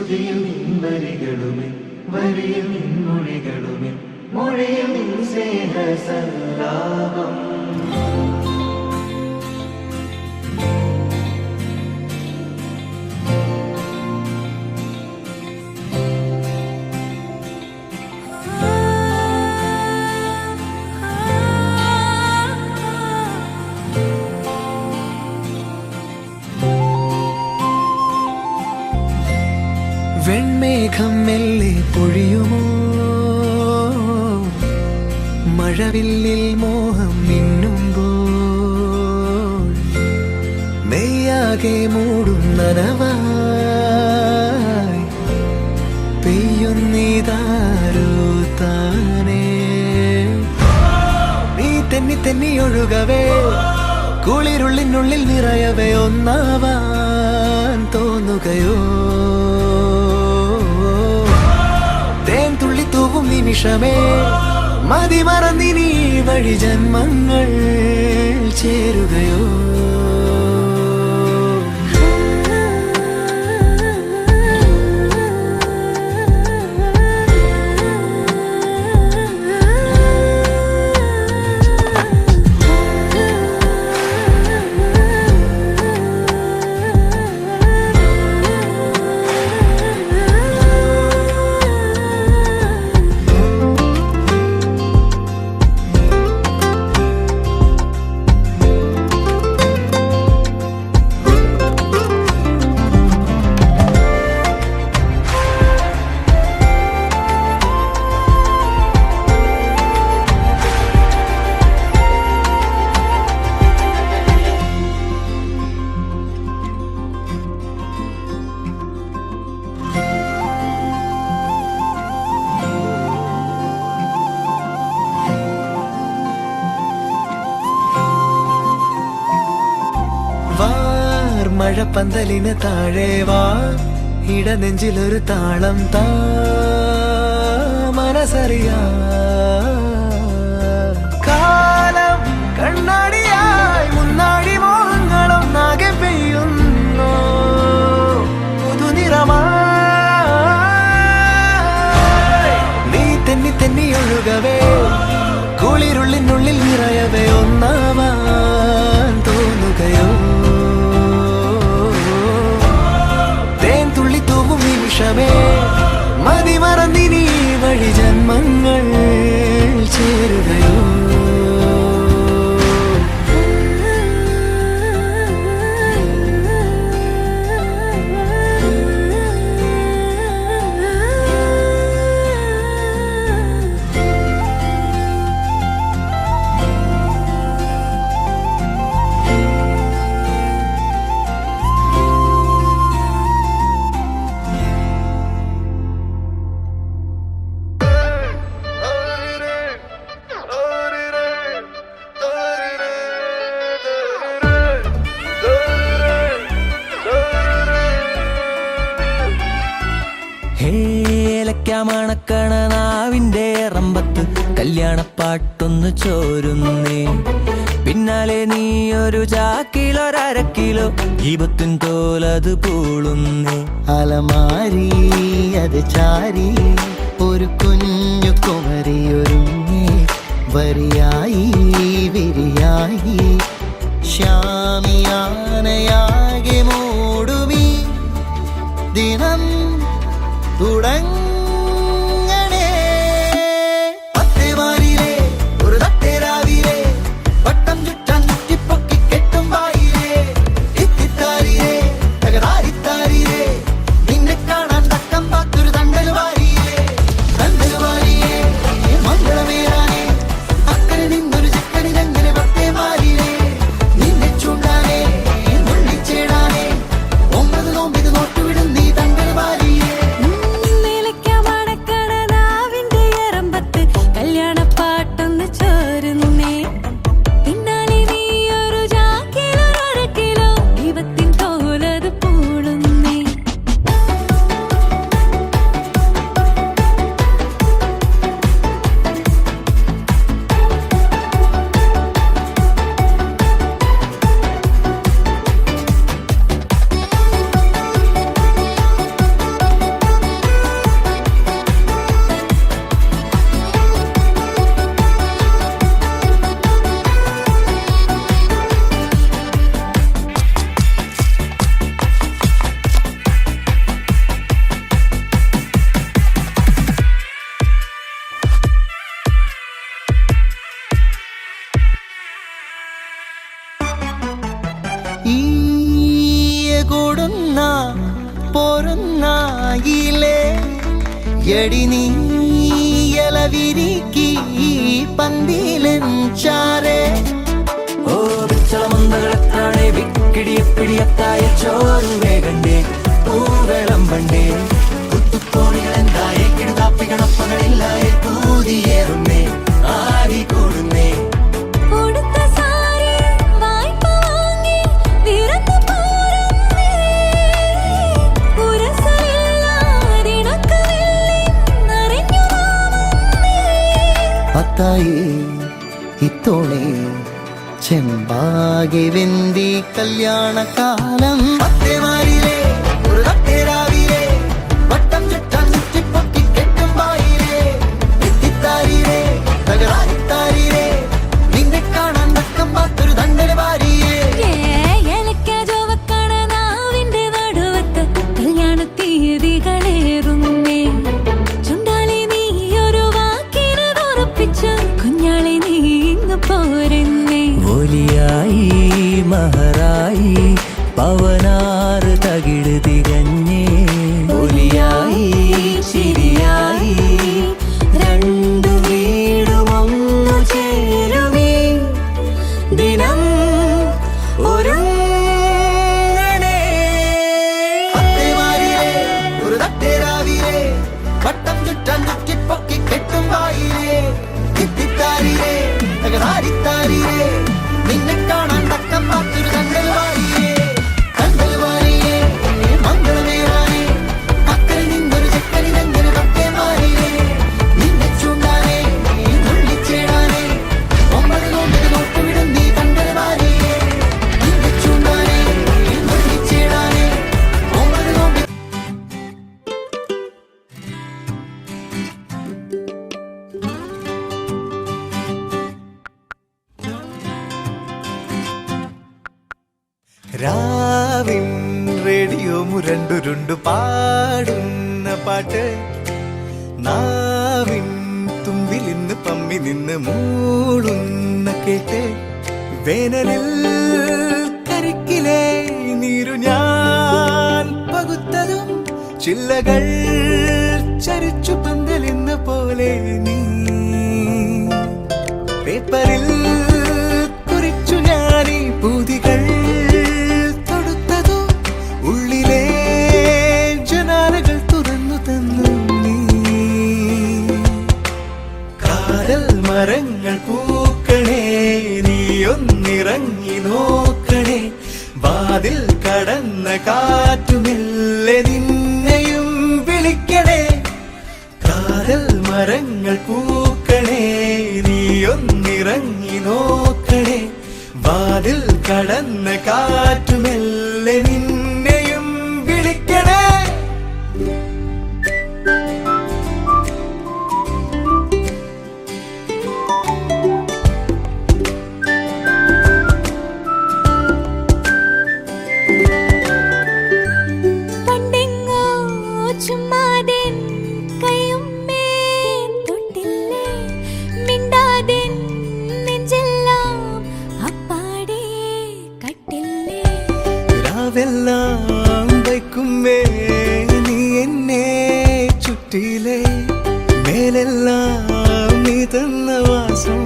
ശ്രുതിയിൽ നിൻവരികളുമേ വരിയിൽ നിൻമൊഴികളുമേ മൊഴിയിൽ നിൻ സ്നേഹസല്ലാപം വെൺമേഘം മെല്ലെ പൊഴിയുമോ മഴവില്ലിൽ മോഹം മിന്നുമ്പോൾ മെയ്യാകെ മൂടും നനവായി പെയ്യുന്നിതാരോ താനേ നീ തെന്നി തെന്നി ഒഴുകവേ കുളിരുള്ളിനുള്ളിൽ നിറയവേ ഒന്നാവാൻ തോന്നുകയോ തൂവും നിമിഷമേ മതി മറന്നിനി വഴി ജന്മങ്ങൾ ചേരുകയോ മഴപ്പന്തലിന് താഴെ വാ ഇടനെഞ്ചിലൊരു താളം താ മനസ്സറിയാ കാലം കണ്ണാടിയായി മുന്നാടി മോഹങ്ങളും നാകെ പെയ്യുന്നു പുതുനിറമായി നീ തെന്നി തെന്നി ഒഴുകവേ കുളിരുള്ളിനുള്ളിൽ നിറയവേ ഒന്നാവാൻ തോന്നുകയോ നിമിഷമേ മതി മറന്നിനി വഴി ജന്മങ്ങൾ ചേരുകയോ മണക്കണ നാവിന്റെ റമ്പത്ത് കല്യാണപ്പാട്ടൊന്ന് ചോരുന്നേ പിന്നാലെ നീ ഒരു ചാക്കിലൊരര കിലോ ജീവത്തിൻ തോലത് പൂളുന്നേ അലമാരി അത് ചാരി ഒരു കുഞ്ഞു കുമരിയൊരുങ്ങി വരിയായി വിരിയായി ശ്യാമിയാനയാകെ മൂടുമീ ദിനം തുടങ്ങ നിന്നെ ആയില്ലേ എടി നീ ഇലവിരിക്കി പന്തിയിലെൻ ചാരേ ഓ വിച്ചളമന്തകളെത്രാണേ വിക്കിടിയപ്പിടിയത്തായ ചോറ് വേഗണ്ടേ പൂവെളം പണ്ടേ കുത്തുക്കോണികളെന്തായേ കിടുതാപ്പികണപ്പകളില്ലായേ കൂതിയേറുന്നേ ആടിക്കൂടുന്നേ കൊടുത്ത സാരി വായ്പ വാങ്ങി വിറന്നു പോരുന്നേ ഉരസലില്ലാതിണക്കവില്ലിന്നറിഞ്ഞു നാമുന്നേ അത്തായി ഇത്തോണേ ചെമ്പാകെ വെന്തി കല്യാണകാലം പത്തേമാരിലേ ഒരു തട്ടേരാവിലേ വട്ടം ചുറ്റാൻ ചുറ്റിപ്പൊക്കി കെട്ടും പായിലേ എത്തിത്താരിലേ തകരാരിത്താരിലേ നിന്നെ കാണാൻ തക്കം പാത്തൊരു ദണ്ഡന വാരിയേ ഏലക്കാജോവക്കണ നാവിന്റെ നടുവത്ത് കല്യാണ തീയതികളേറുന്നേ ചുണ്ടാളി നീ ഒരു വാക്കിന് ഉറപ്പിച്ചു കുഞ്ഞാളി നീ ഇങ്ങ് പോരുന്നേ ഒലിയായി മഹറായി പവനാറ് തകിട് തികഞ്ഞേ ഒലിയായി ചിരിയായി രണ്ടു വീടുമൊന്നു ചേരുമീ ദിനം ഒരുങ്ങണേ പത്തേമാരിലേ ഒരു തട്ടേരാവിലേ വട്ടം ചുറ്റാൻ ചുറ്റിപ്പൊക്കി കെട്ടും പായിലേ എത്തിത്താരിലേ തകരാരിത്താരിലേ നിന്നെ കാണാൻ തക്കം പാത്തൊരു കണ്ടൽ വാരിയേ മംഗളമേറാനേ അക്കരെ നിന്നൊരു ചെക്കനിതെങ്ങനെ പട്ടേ മാറിയേ നിന്നെ ചൂണ്ടാനേ നുള്ളിച്ചേടാനേ 9 നോട്ടുവിടും നീ കണ്ടൽ വാരിയേ നിന്നെ ചൂണ്ടാനേ നുള്ളിച്ചേടാനേ 9 നോട്ട് രാവിൻ റേഡിയോ മുരണ്ടുരുണ്ടു പാടുന്ന പാട്ട് നാവിൻ തുമ്പിൽ ഇന്ന് പമ്മി നിന്ന് മൂളുന്ന കേട്ട് വേനലിൽ കരിക്കിലെ നീരു ഞാൻ പകുത്തതും ചില്ലകൾ ചരിച്ചു പന്തലിന്ന പോലെ നീ പേപ്പറിൽ കുറിച്ചു ഞാനീ പൂതികൾ തൊടുത്തതും ഉള്ളിലെ ജനാലകൾ തുറന്നു തന്നു നീ കാതൽ മരങ്ങൾ പൂക്കണേ നീ ഒന്നിറങ്ങി നോക്കണേ വാതിൽ കടന്ന കാറ്റുമെല്ലെ നിന്നെയും വിളിക്കണേ കാതൽ മരങ്ങൾ പൂക്കണേ നീ ഒന്നിറങ്ങി നോക്കണേ വാതിൽ കടന്ന കാറ്റുമെല്ലെ നിന്നെയും വിളിക്കണേ പണ്ടെങ്ങോ ചുമ്മാതെ കയ്യുമ്മേ തൊട്ടില്ലേ മിണ്ടാതെ നെഞ്ചെല്ലാം അപ്പാടെ കട്ടില്ലേ രാവെല്ലാം വയ്ക്കുമേ നീ എന്നെ ചുറ്റിയിലെ മേലെല്ലാം നീ തന്ന വാസം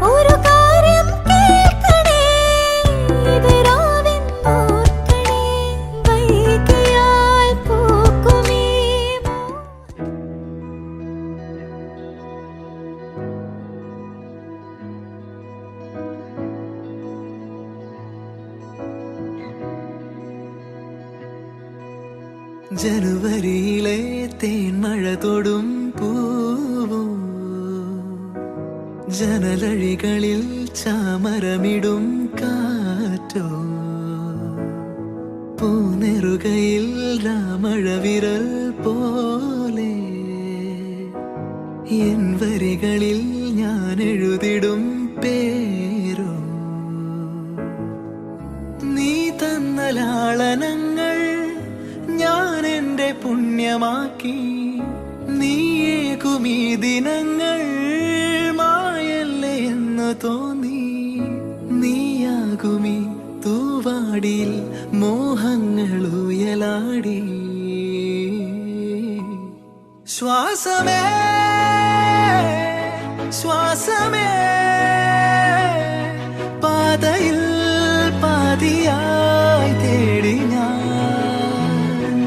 ഒരു കാര്യം കേൾക്കണേ ഇത് രാവിൻ ഓർക്കണേ വൈകിയാൽ പൂക്കുമേ ജനുവരിയിലെ തേൻമഴ തൊടും പൂവോ ജനലഴികളിൽ ചാമരമിടും കാറ്റോ പൂനെറുകയിൽ രാമഴവിരൽ പോലെ എൻ വരികളിൽ ഞാൻ എഴുതിടും പേരോ നീ തന്ന ലാളനങ്ങൾ ഞാൻ എൻ്റെ പുണ്യമാക്കി നീയേകുമീ ദിനങ്ങൾ മായല്ലേ എന്ന് തോന്നി നീയാകുമീ തൂവാടിയിൽ മോഹങ്ങൾ ഉയർ നാടി ശ്വാസമേ ശ്വാസമേ പാതയിൽ പാതിയായി തേടി ഞാൻ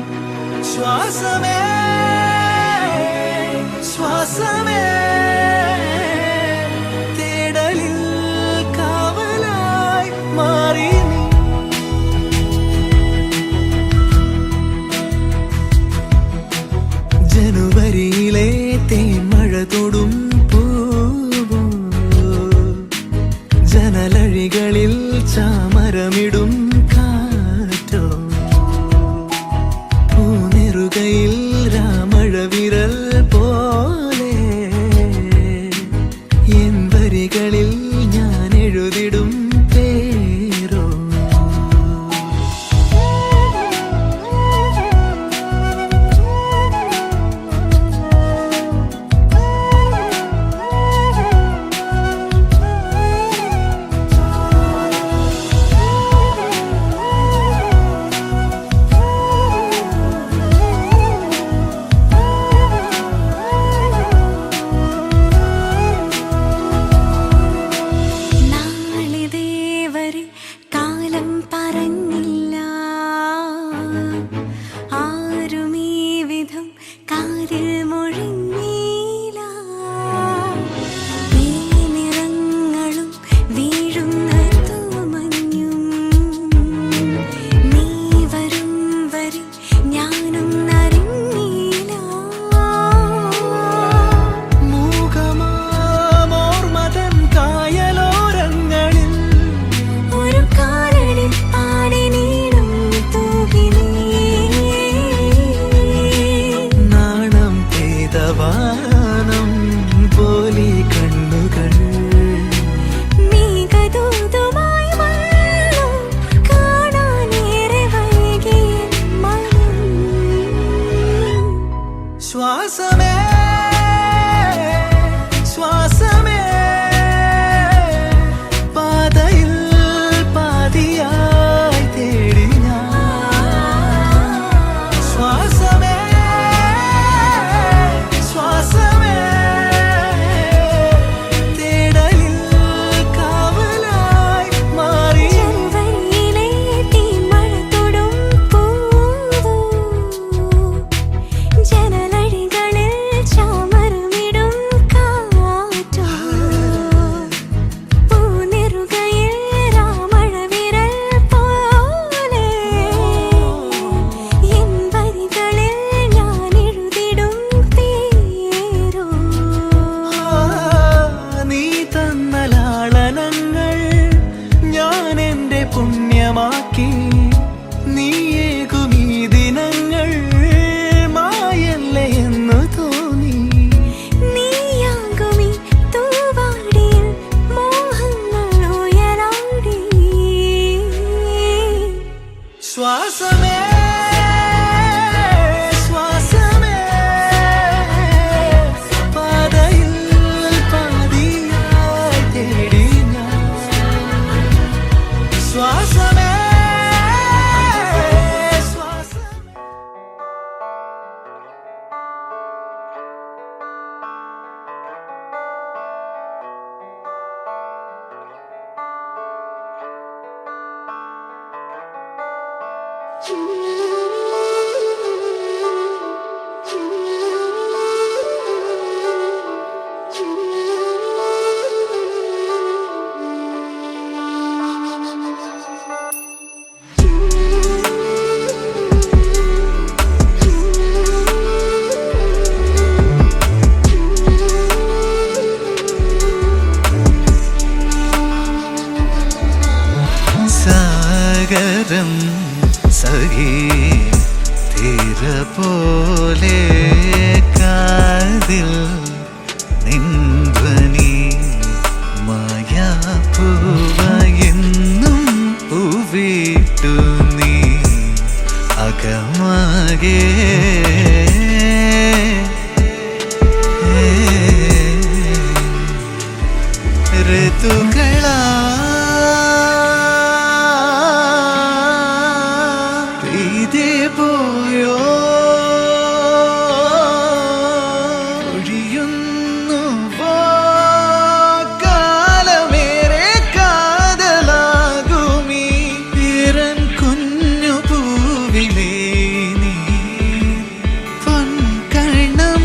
ശ്വാസമേ ശ്വാസമേ തേടലിൽ കാവലായി മാറി നീ ജനുവരിയിലെ തേന്മഴ തൊടും പൂവോ ജനലഴികളിൽ ചാമരമിടും കാറ്റോ പൂനെറുകയിൽ രാമഴ വിരൽ പോലെ എൻ വരികളിൽ ഞാൻ എഴുതിടും പേരോ നാളിതേവരെ കാലം പറഞ്ഞില്ല ആരും ഈ വിധം കാതിൽ മൊഴിഞ്ഞില്ല ഈ നിറങ്ങളും വീഴുന്ന തൂമഞ്ഞും നീ വരും വരെ ഞാനും അറിഞ്ഞില്ല മൂകമാമോർമതൻ കായലോരങ്ങളിൽ ഒരു കാലടി പാടി നീടും തൂകിലേ നാണം പെയ്തവാനം പോലി കണ്ണുകൾ മേഘദൂതുമായി വന്നു കാണാനേറെ വൈകി മനം ശ്വാസമേ ശ്വാസമേ പാതയിൽ പാതിയായി തേടി ഞാൻ ശ്വാസമേ ശ്വാസമേ തേടലിൽ കാവലായി മാറി ജനുവരിയിലെ തീമഴ തൊടും പൂവോ ജനലഴികളിൽ ചാമരമിടും കാറ്റോ പൂനെറുകയിൽ രാമഴ വിരൽ പോലെ എൻ വരികളിൽ ഞാൻ എഴുതിടും പേരോ നീ തന്ന ലാളനങ്ങൾ ഞാൻ എന്റെ പുണ്യമാക്കി നീയേകുമീ ദിനങ്ങൾ മായല്ലേ എന്ന് തോന്നി നീയാകുമീ തൂവാടിയിൽ മോഹങ്ങൾ ഉയരാടി ശ്വാസമേ ശ്വാസമേ പാതയിൽ പാതിയായി തേടി ഞാൻ ശ്വാസമേ ശ്വാസമേ സാഗരം സഖി തീര പോലെ കാതിൽ നിൻധ്വനി മായാപ്പൂവയെന്നും പൂവിട്ടു നീ അകമാകെ ഋതുകളാ പ്രീതി പോയോ ഒഴിയുന്നു കാലമേറെ കാതലാകുമീ ഈറൻ കുഞ്ഞു പൂവിലേ നീ പൊൻകണം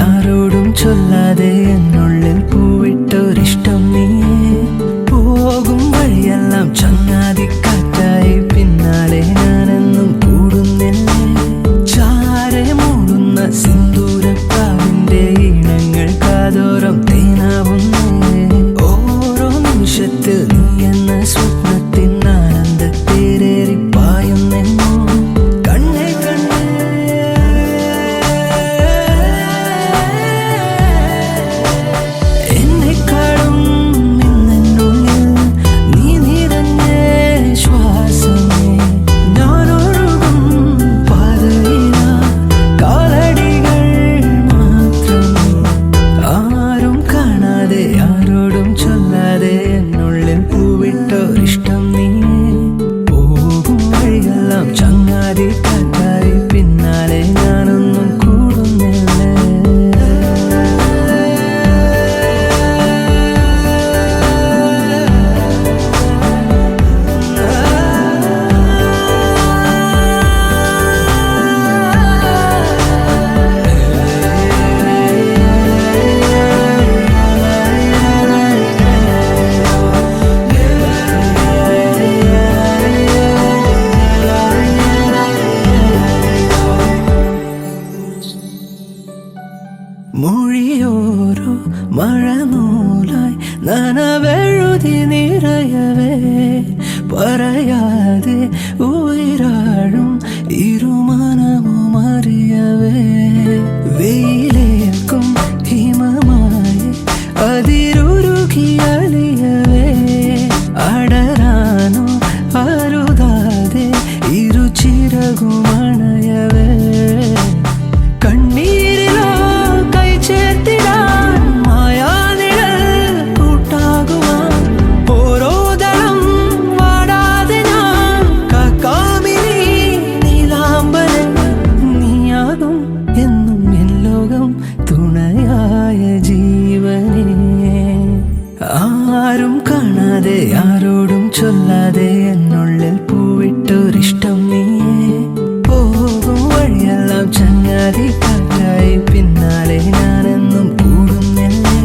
ആരോടും ചൊല്ലാതെ എന്നുള്ളിൽ പൂവിട്ടൊരിഷ്ടം നീയേ. പോകും വഴിയെല്ലാം ചങ്ങാതിക്കാറ്റായി പിന്നാലെ ഞാനെന്നും കൂടുന്നില്ലേ. ചാരെ മൂടുന്ന സിന്ദൂരപ്പാവിന്റെ ഈണങ്ങൾ കാതോരം തേനാവുന്നേ. ഓരോ നിമിഷത്തിൽ നീ എന്ന സ്വപ്നത്തിൻ ആനന്ദത്തേരേറി പായുന്നെന്നോ കണ്ണേ കണ്ണേ. എന്നെക്കാളും ഇന്നെന്നുള്ളിൽ നീ നിറഞ്ഞേ ശ്വാസമേ. ഞാനൊഴുകും പാതയില കാലടികൾ മാത്രമേ. ആരും കാണാതെ ആരോടും ചൊല്ലാതെ എന്നുള്ളിൽ പൂവിട്ടൊരിഷ്ടം നീയേ. പോകും വഴിയെല്ലാം ചങ്ങാതി കാറ്റായി പിന്നാലെ ഞാനൊന്നും കൂടുന്നില്ലേ. മൊഴിയോരോ മഴനൂലായി നനവെഴുതി നിറയവേ. പറയാതെ ഉയരാഴും ഇരുമനമും അറിയവേ. വെയിലേക്കും ഹിമമായി അതിരുരുകി അലിയവേ. അടരാനോ അരുതാതെ ഇരുചിറകുമണയവേ. കണ്ണീരിലോ കൈ ചേർത്തിടാൻ മായാനിഴൽ കൂട്ടാകുവാൻ. ഓരോ ദളം വാടാതെ ഞാൻ കാക്കാമിനി നീലാംബരൻ. നീയാകും എന്നും എൻ ലോകം തുണയായ ജീവനേ. ആരും കാണാതെ ആരോടും ചൊല്ലാതെ എന്നുള്ളിൽ പൂവിട്ടൊരിഷ്ടം നീയേ. പോകും വഴിയെല്ലാം ചങ്ങാതി കാറ്റായി പിന്നാലെ ഞാനെന്നും കൂടുന്നില്ലേ.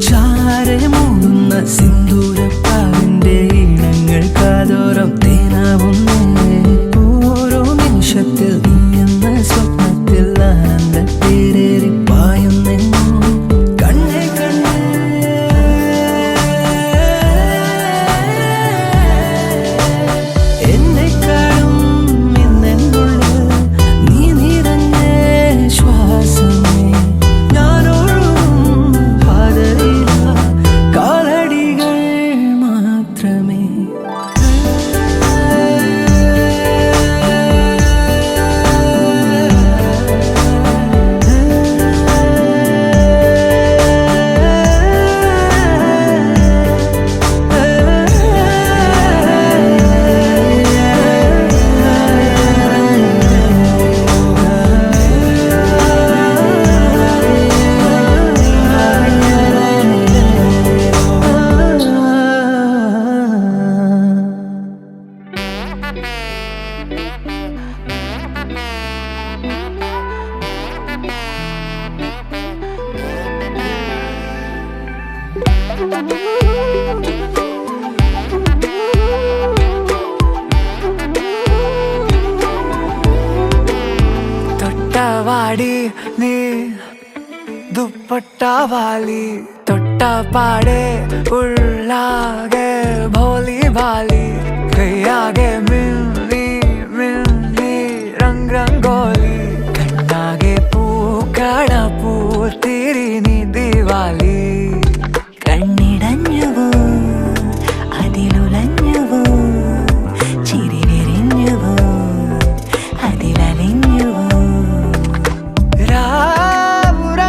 ചാരെ മൂടുന്ന സിന്ദൂരപ്പാവിന്റെ ഈണങ്ങൾ കാതോരം തേനാവുന്നേ. ഓരോ നിമിഷത്തിൽ നീ എന്ന സ്വപ്നത്തിൽ ആനന്ദത്തേരേറി പായുന്നെന്നോ കണ്ണേ കണ്ണേ. എന്നെക്കാളും ഇന്നെന്നുള്ളിൽ നീ നിറഞ്ഞേ ശ്വാസമേ. ഞാനൊഴുകും പാതയില കാലടികൾ മാത്രമേ. തൊട്ടവാടി നീ ദുപ്പട്ടാവാലി. തൊട്ടപാടെ ഉള്ളാകെ ഭോലി ഭാലി. കൈയാകെ മിന്നി മിന്നി രംഗ് ರಂಗೋಲಿ. കണ്ണാകെ പൂക്കട പൂത്തിരി നീ ദിവാലി. കണ്ണിടഞ്ഞുവോ അതിലുലഞ്ഞുവോ ചിരി വിരിഞ്ഞുവോ അതിലലിഞ്ഞുവോ. രാവുറങ്ങളിലെ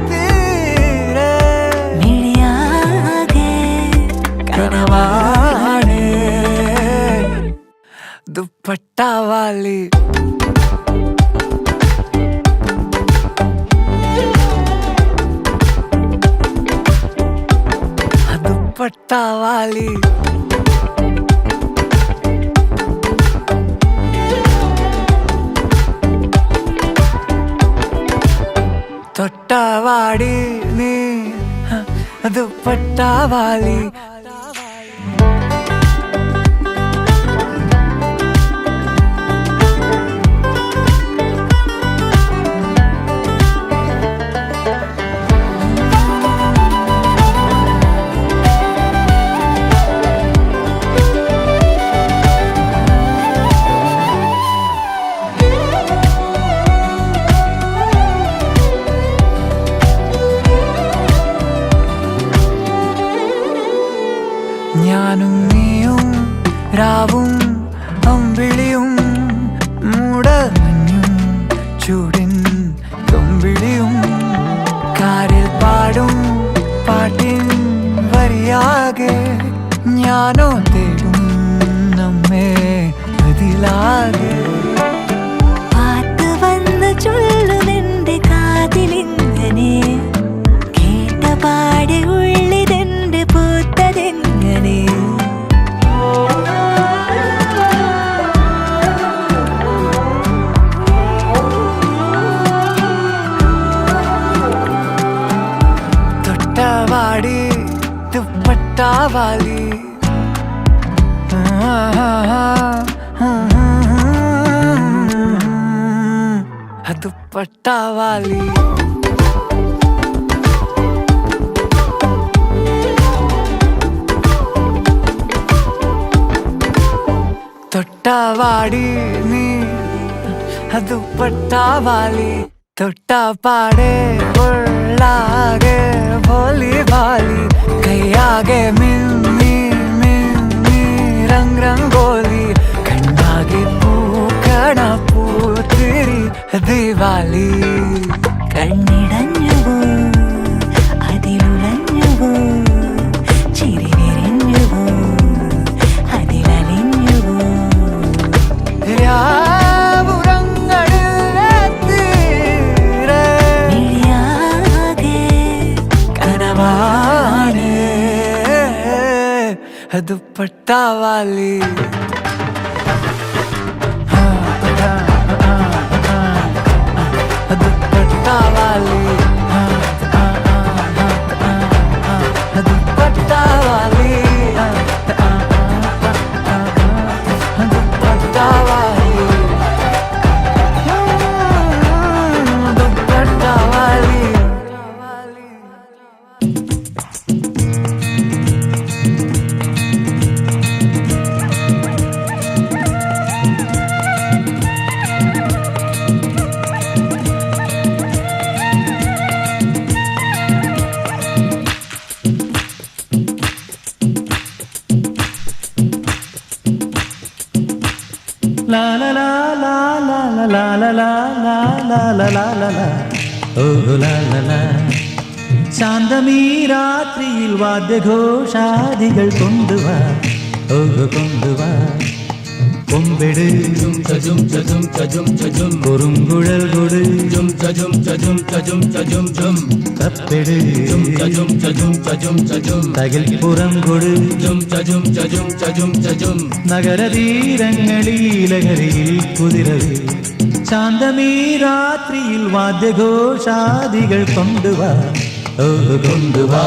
തീരെ മിഴിയാകെ കനവാണ് ദുപ്പട്ടാവാലി. ദുപ്പട്ടാവാലി. തൊട്ടാവാടി നീ ദുപ്പട്ടാവാലി ഞാനും നീയും രാവും അമ്പിളിയും മൂടമഞ്ഞും ചൂടിൻ തുമ്പിളിയും കാരിൽ പാടും പാട്ടിൻ വരിയാകെ ഞാനോ തേടും നമ്മെ അതിലാകെ പാട്ട് വന്ന് ചൊല്ലുതെന്റെ കാതിലിങ്ങനെ കേട്ട പാടെ ഉള്ളിതെന്റെ പൂത്തതെങ്ങനെ തൊട്ടാവാടി ദുപ്പട്ടാവാലി ദുപ്പട്ടാവാലി തൊട്ടാവാടി നീ ദുപ്പട്ടാവാലി തൊട്ടാപ്പാടെ ഉള്ളാകെ ഭോലി ഭാലി കൈയാകെ മിന്നി മിന്നി രംഗ് രംഗോലി കണ്ണാകെ പൂക്കണ പൂത്തിരി ദിവാലി കണ്ണിടഞ്ഞുവോ അതിലുലഞ്ഞുവോ ചിരി വിരിഞ്ഞുവോ അതിലലിഞ്ഞുവോ മിഴിയാകെ കനവാണ് ദുപ്പട്ടാവാലി ദുപ്പട്ടാവാലി ദുപ്പട്ടാവാലി ദുപ്പട്ടാവാലി ദുപ്പട്ടാവാലി La la la la la la la la la la la la la la oh la la la ശാന്തമീ രാത്രിയിൽ വാദ്യഘോഷാദികൾ കൊണ്ടുവാ ഓ കൊണ്ടുവാ കൊമ്പെട് കുറുങ്കുഴൽ കൊട് കപ്പെട് തകിൽപ്പുറം കൊട് നഗരതീരങ്ങളിലകരിയിൽ കുതിരവേ ശാന്തമീ രാത്രിയിൽ വാദ്യഘോഷാദികൾ കൊണ്ടുവാ ഓ കൊണ്ടുവാ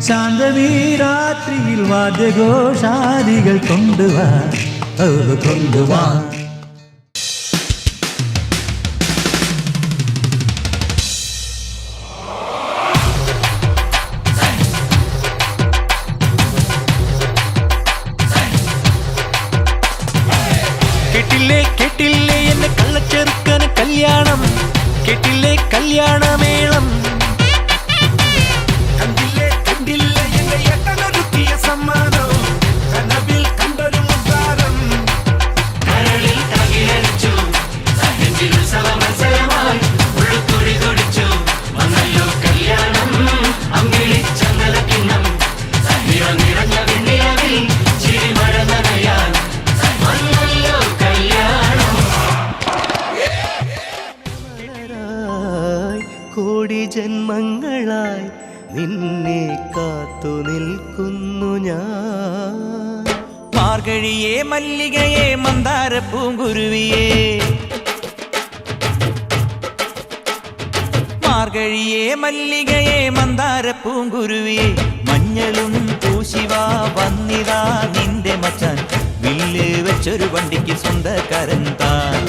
ശാന്തമീ രാത്രിയിൽ വാദ്യഘോഷാദികൾ കൊണ്ടുവാ ഓ കൊണ്ടുവാ കേട്ടില്ലേ കേട്ടില്ലേ എന്നെ കള്ളച്ചെറുക്കന് കല്യാണം കേട്ടില്ലേ കല്യാണമേളം കണ്ടില്ലേ കണ്ടില്ലേ എന്റെ ഏട്ടനൊരുക്കിയ സമ്മാനം കനവിൽ കണ്ടൊരു മുദ്രാരം കരളിൽ തകിലടിച്ചു നെഞ്ചിൽ ഉത്സവമത്സരമായി ഉള്ളുക്കുഴി തൊടിച്ചു വന്നല്ലോ കല്യാണം അമ്പിളിച്ച നിലക്കിണ്ണം നിറഞ്ഞ വെണ്ണിയാവിൽ ചിരിമഴ നനയാൻ വന്നല്ലോ കല്യാണം. കോടി ജന്മങ്ങളായി നിന്നെ കാത്തു നിൽക്കുന്നു ഞാൻ മാർഗഴിയേ മല്ലികയെ മന്ദാര പൂങ്കുരുവിയേ മാർഗഴിയേ മല്ലികയെ മന്ദാര പൂങ്കുരുവിയെ മഞ്ഞളും പൂശിവാ വന്നിതാ നിന്റെ മച്ചാൻ വില്ല് വെച്ചൊരു വണ്ടിക്ക് സ്വന്തക്കാരൻ താൻ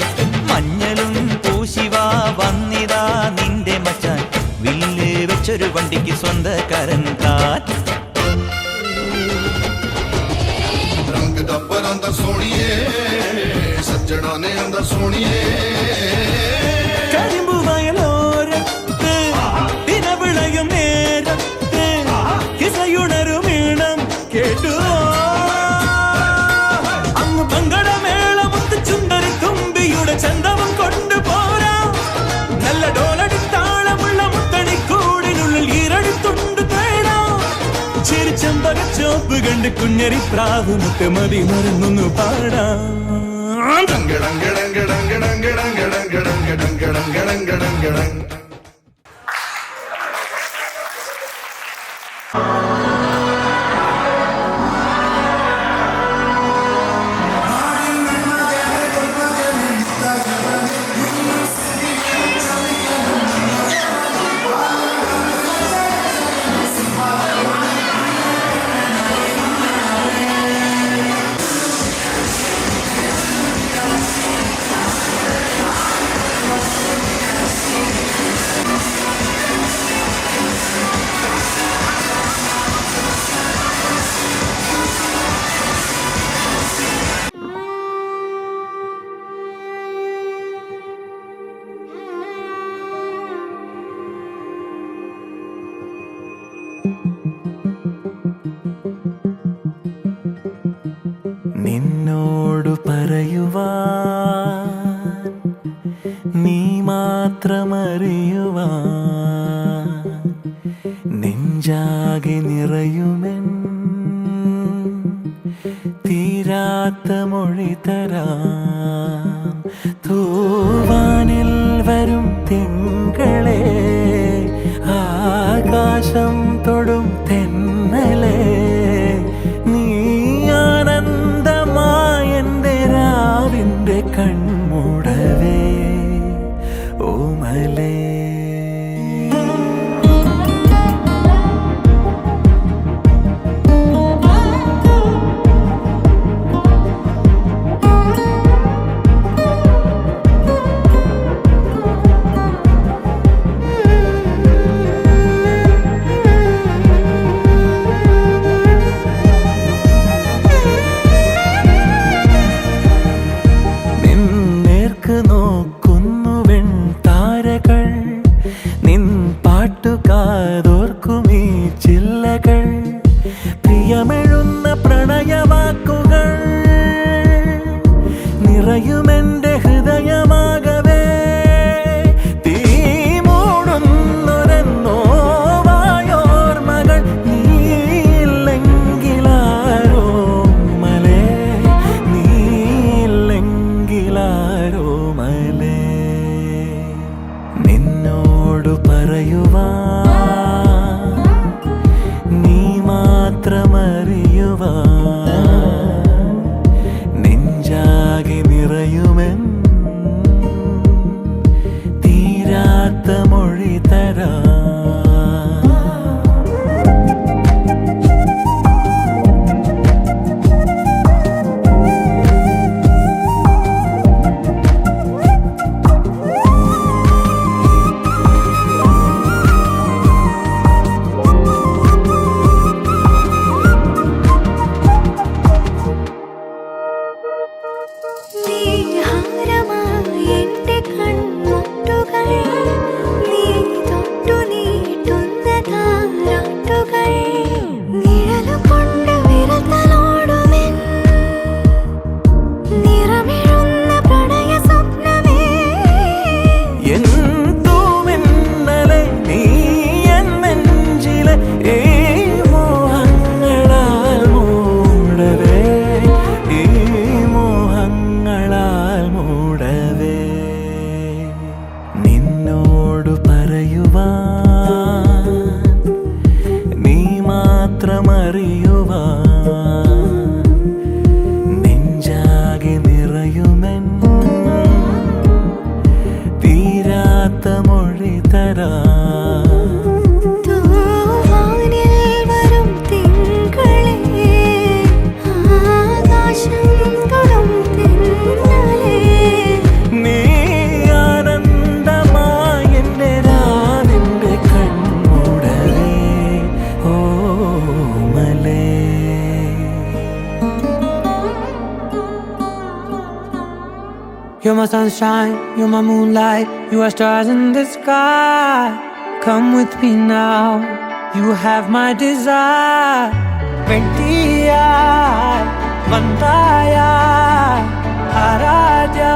മഞ്ഞളും പൂശിവാ വന്നിതാ നിന്റെ മച്ചാൻ വില്ല് വെച്ചൊരു വണ്ടിക്ക് സ്വന്തക്കാരൻ താൻ रंग दा परांदा सोनिए सज्जना ने आंदा सोनिए കരിമ്പു വയലോരത്ത് ദിനവിളയും നേരത്ത് കിസയുണരും ഈണം കേട്ടു അങ്ങ് പങ്കടമേളമുത്ത് ചുണ്ടരി തുമ്പിയുടെ ചന്തവും കൊണ്ടുപോരാ നല്ല ഡോലടിത്താളമുള്ള മുത്തണിക്കൂടിനുള്ളിൽ ഈരടിത്തുണ്ട് തേടാ ചിരിച്ചമ്പകച്ചോപ്പ് കണ്ട് കുഞ്ഞരി പ്രാവ് മുത്തമതി മറന്നൊന്നു പാടാം നിന്നോടു പറയുവാൻ നീ മാത്രമറിയുവാൻ നെഞ്ചാകെ നിറയുമെൻ തീരാത്ത മൊഴി തരാം തൂവാനിൽ വരും തിങ്കളെ ആകാശം തൊടും തെന്നലെ നീ ആനന്ദമായെന്റെ രാവിന്റെ കൺമൂടവേ ഓമലേ പ്രിയമെഴുന്ന പ്രണയവാക്കുകൾ നിറയുമെന്റെ ഹൃദയമാകവേ തീ മൂടുന്നൊരെന്നോ വായോർമകൾ നീയില്ലെങ്കിലാരോ മലേ നീയില്ലെങ്കിലാരോ മലേ നിന്നോടു പറയുവാൻ നീ മാത്രമറിയുവാൻ നെഞ്ചാകെ നിറയുമെൻ തീരാത്ത മൊഴി തരാം നീ തൊട്ടു നീ sunshine, you're my moonlight, you are stars in the sky. Come with me now, you have my desire. Ventiya, Vandaya, Araja.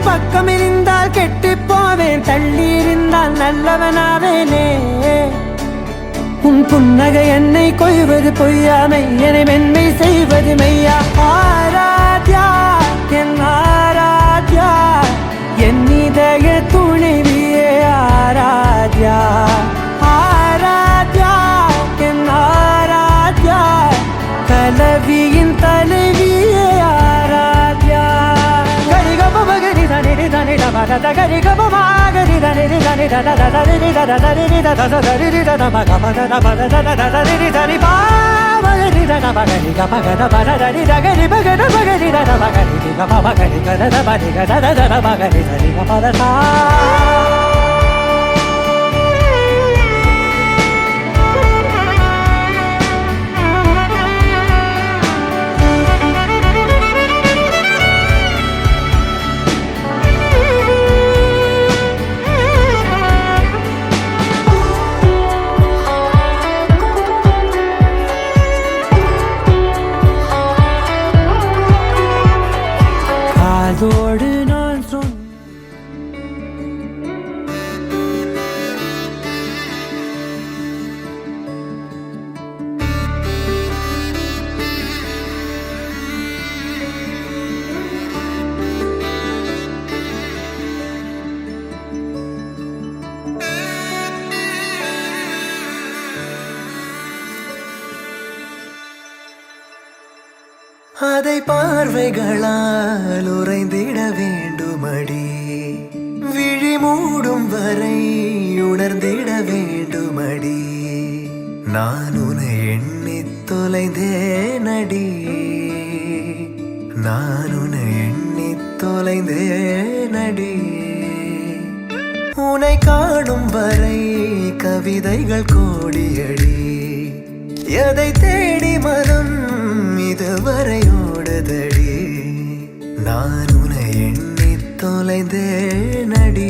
பக்கம் இருந்தால் கெட்டு போவேன், தள்ளி இருந்தால் நல்லவனாவேனே. உன் புன்னகை என்னை கொய்வது பொய்யாமை, என்னை மென்மை செய்வது மெய்யா. ஆராத்யா என் ஆராத்யா, என் இதய துணைவியே ஆராத்யா. ஆராத்யா என் ஆராத்யா, கலவியின் தலைவியே ஆராத்யா. அதோடு நான் சொன்ன அதை பார்வைகளால் உறைந்திட வேண்டுமடி, விழி மூடும் வரை உணர்ந்திட வேண்டுமடி. நான் உன்னை எண்ணி தொலைந்தேனடி, நான் உன்னை எண்ணி தொலைந்தேனடி. உன்னை காணும் வரை கவிதைகள் கோடியடி, எதை தேடி மனம் இதுவரை ஓடுதடி. நான் உன்னை எண்ணி தொலைந்தேனடி.